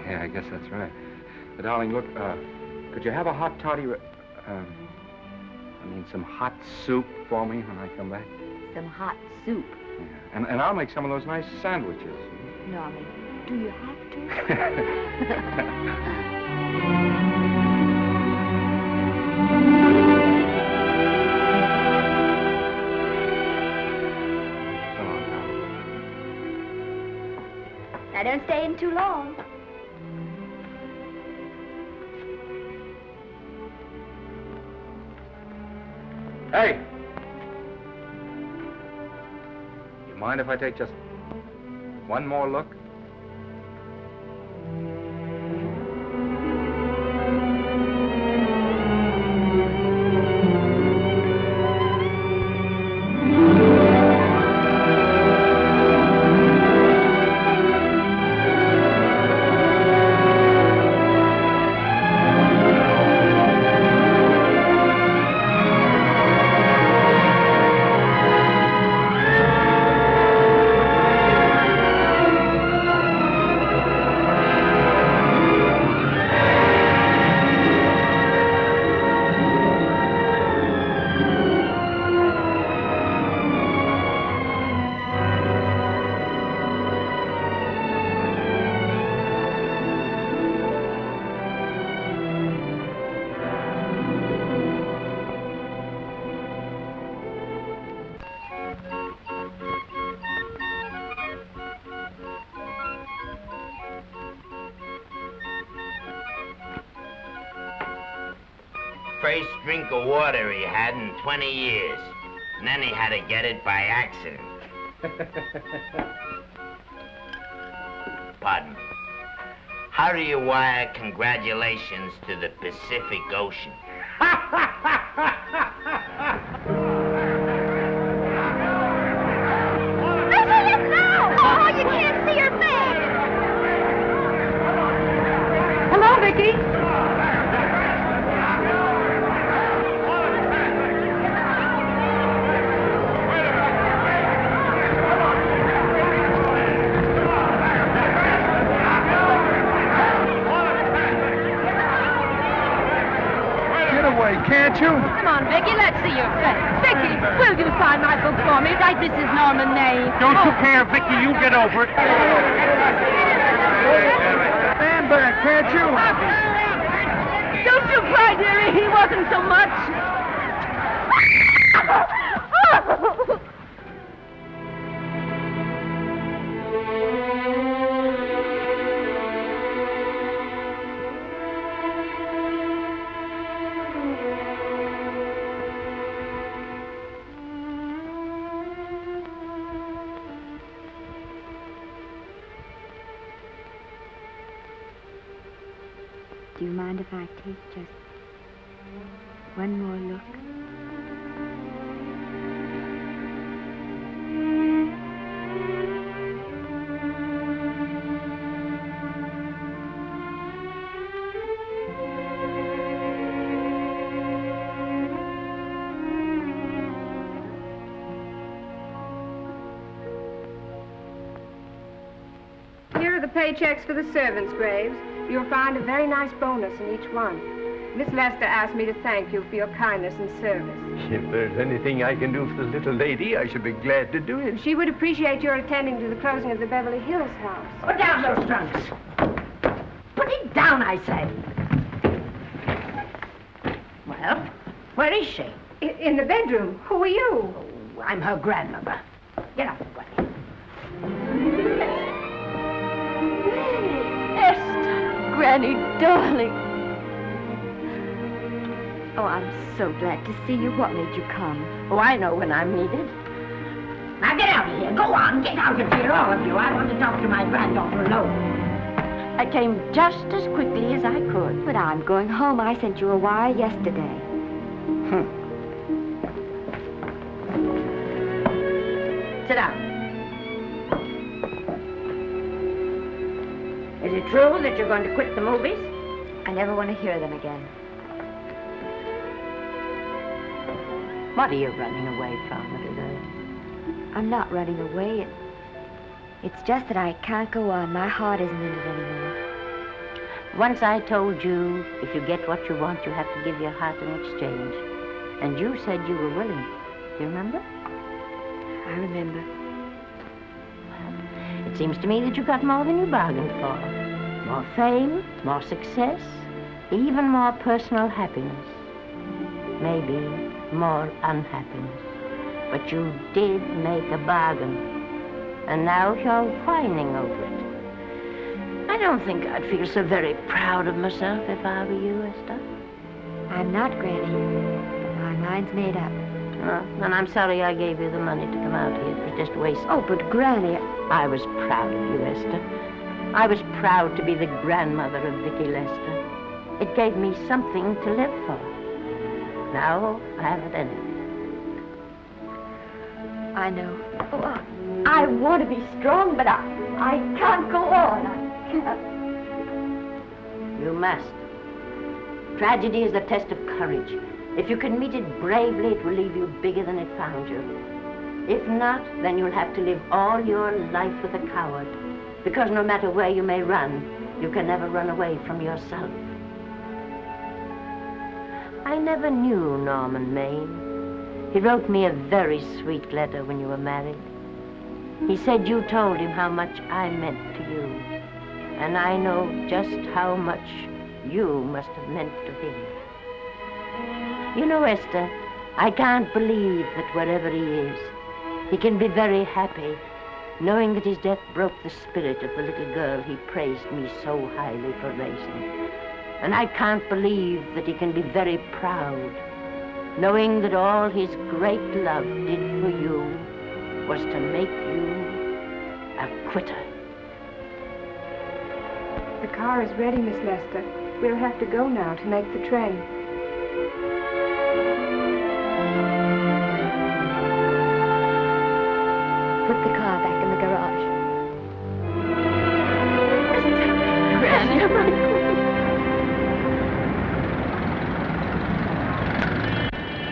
Yeah, I guess that's right. But, darling, look, could you have a hot toddy, some hot soup for me when I come back? Some hot soup? Yeah. And I'll make some of those nice sandwiches. Normie, do you have to? Now, don't stay in too long. Hey! You mind if I take just one more look? first drink of water he had in 20 years. And then he had to get it by accident. Pardon me. How do you wire congratulations to the Pacific Ocean? Oh, you can't see her face! Hello, Vicky. Get away, can't you? Come on, Vicky, let's see your face. Vicky, will you sign my book for me? Write Mrs. Norman May. Don't you care, Vicky? You get over it. Stand back, can't you? Don't you cry, dearie. He wasn't so much. Do you mind if I take just one more look? Here are the paychecks for the servants, Graves. You'll find a very nice bonus in each one. Miss Lester asked me to thank you for your kindness and service. If there's anything I can do for the little lady, I should be glad to do it. She would appreciate your attending to the closing of the Beverly Hills house. Put down those trunks. Put it down, I say. Well, where is she? In the bedroom. Who are you? Oh, I'm her grandmother. Get out of the way. Esther, Granny, darling. Oh, I'm so glad to see you. What made you come? Oh, I know when I'm needed. Now get out of here. Go on, get out of here, all of you. I want to talk to my granddaughter alone. I came just as quickly as I could. But I'm going home. I sent you a wire yesterday. Sit down. Is it true that you're going to quit the movies? I never want to hear them again. What are you running away from, little girl? I'm not running away. It's just that I can't go on. My heart isn't in it anymore. Once I told you, if you get what you want, you have to give your heart in exchange. And you said you were willing. Do you remember? I remember. Well, it seems to me that you got more than you bargained for. More fame, more success, even more personal happiness. Maybe more unhappiness. But you did make a bargain. And now you're whining over it. I don't think I'd feel so very proud of myself if I were you, Esther. I'm not, Granny. But my mind's made up. And I'm sorry I gave you the money to come out here. It was just a waste. Oh, but Granny... I was proud of you, Esther. I was proud to be the grandmother of Vicky Lester. It gave me something to live for. Now I haven't anything. I know. Oh, I want to be strong, but I can't go on. I can't. You must. Tragedy is the test of courage. If you can meet it bravely, it will leave you bigger than it found you. If not, then you'll have to live all your life with a coward. Because no matter where you may run, you can never run away from yourself. I never knew Norman Maine. He wrote me a very sweet letter when you were married. He said you told him how much I meant to you. And I know just how much you must have meant to him. You know, Esther, I can't believe that wherever he is, he can be very happy, knowing that his death broke the spirit of the little girl he praised me so highly for raising. And I can't believe that he can be very proud, knowing that all his great love did for you was to make you a quitter. The car is ready, Miss Lester. We'll have to go now to make the train. Put the car back in the garage.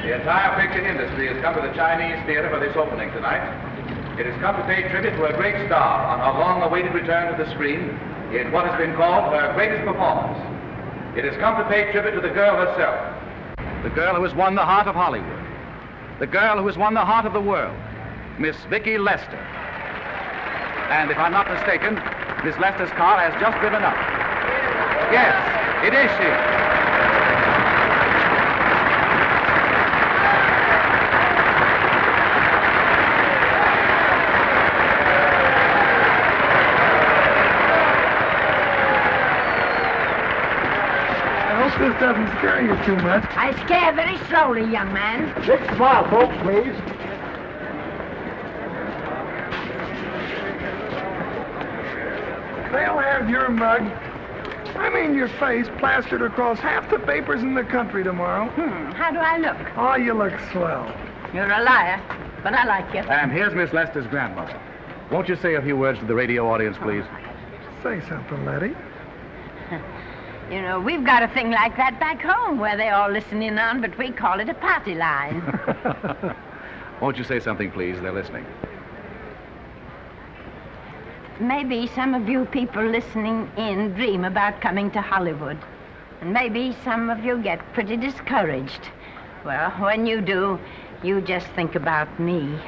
The entire picture industry has come to the Chinese theater for this opening tonight. It has come to pay tribute to a great star on her long-awaited return to the screen in what has been called her greatest performance. It has come to pay tribute to the girl herself. The girl who has won the heart of Hollywood. The girl who has won the heart of the world. Miss Vicki Lester. And if I'm not mistaken, Miss Lester's car has just driven up. Yes, it is she. This doesn't scare you too much. I scare very slowly, young man. 6 smile, folks, please. They'll have your mug. I mean your face plastered across half the papers in the country tomorrow. How do I look? Oh, you look swell. You're a liar, but I like you. And here's Miss Lester's grandmother. Won't you say a few words to the radio audience, please? Say something, Letty. You know, we've got a thing like that back home where they all listen in on, but we call it a party line. Won't you say something, please? They're listening. Maybe some of you people listening in dream about coming to Hollywood. And maybe some of you get pretty discouraged. Well, when you do, you just think about me.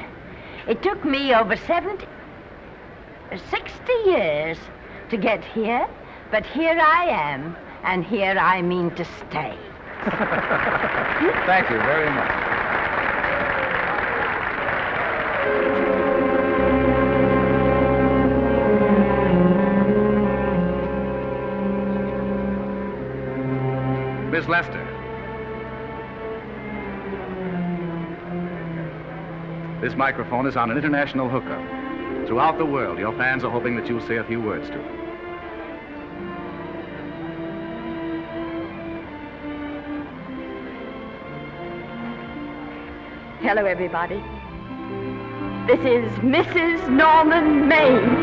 It took me over 60 years to get here, but here I am. And here I mean to stay. Thank you very much. Miss Lester. This microphone is on an international hookup. Throughout the world, your fans are hoping that you'll say a few words to them. Hello, everybody. This is Mrs. Norman Maine.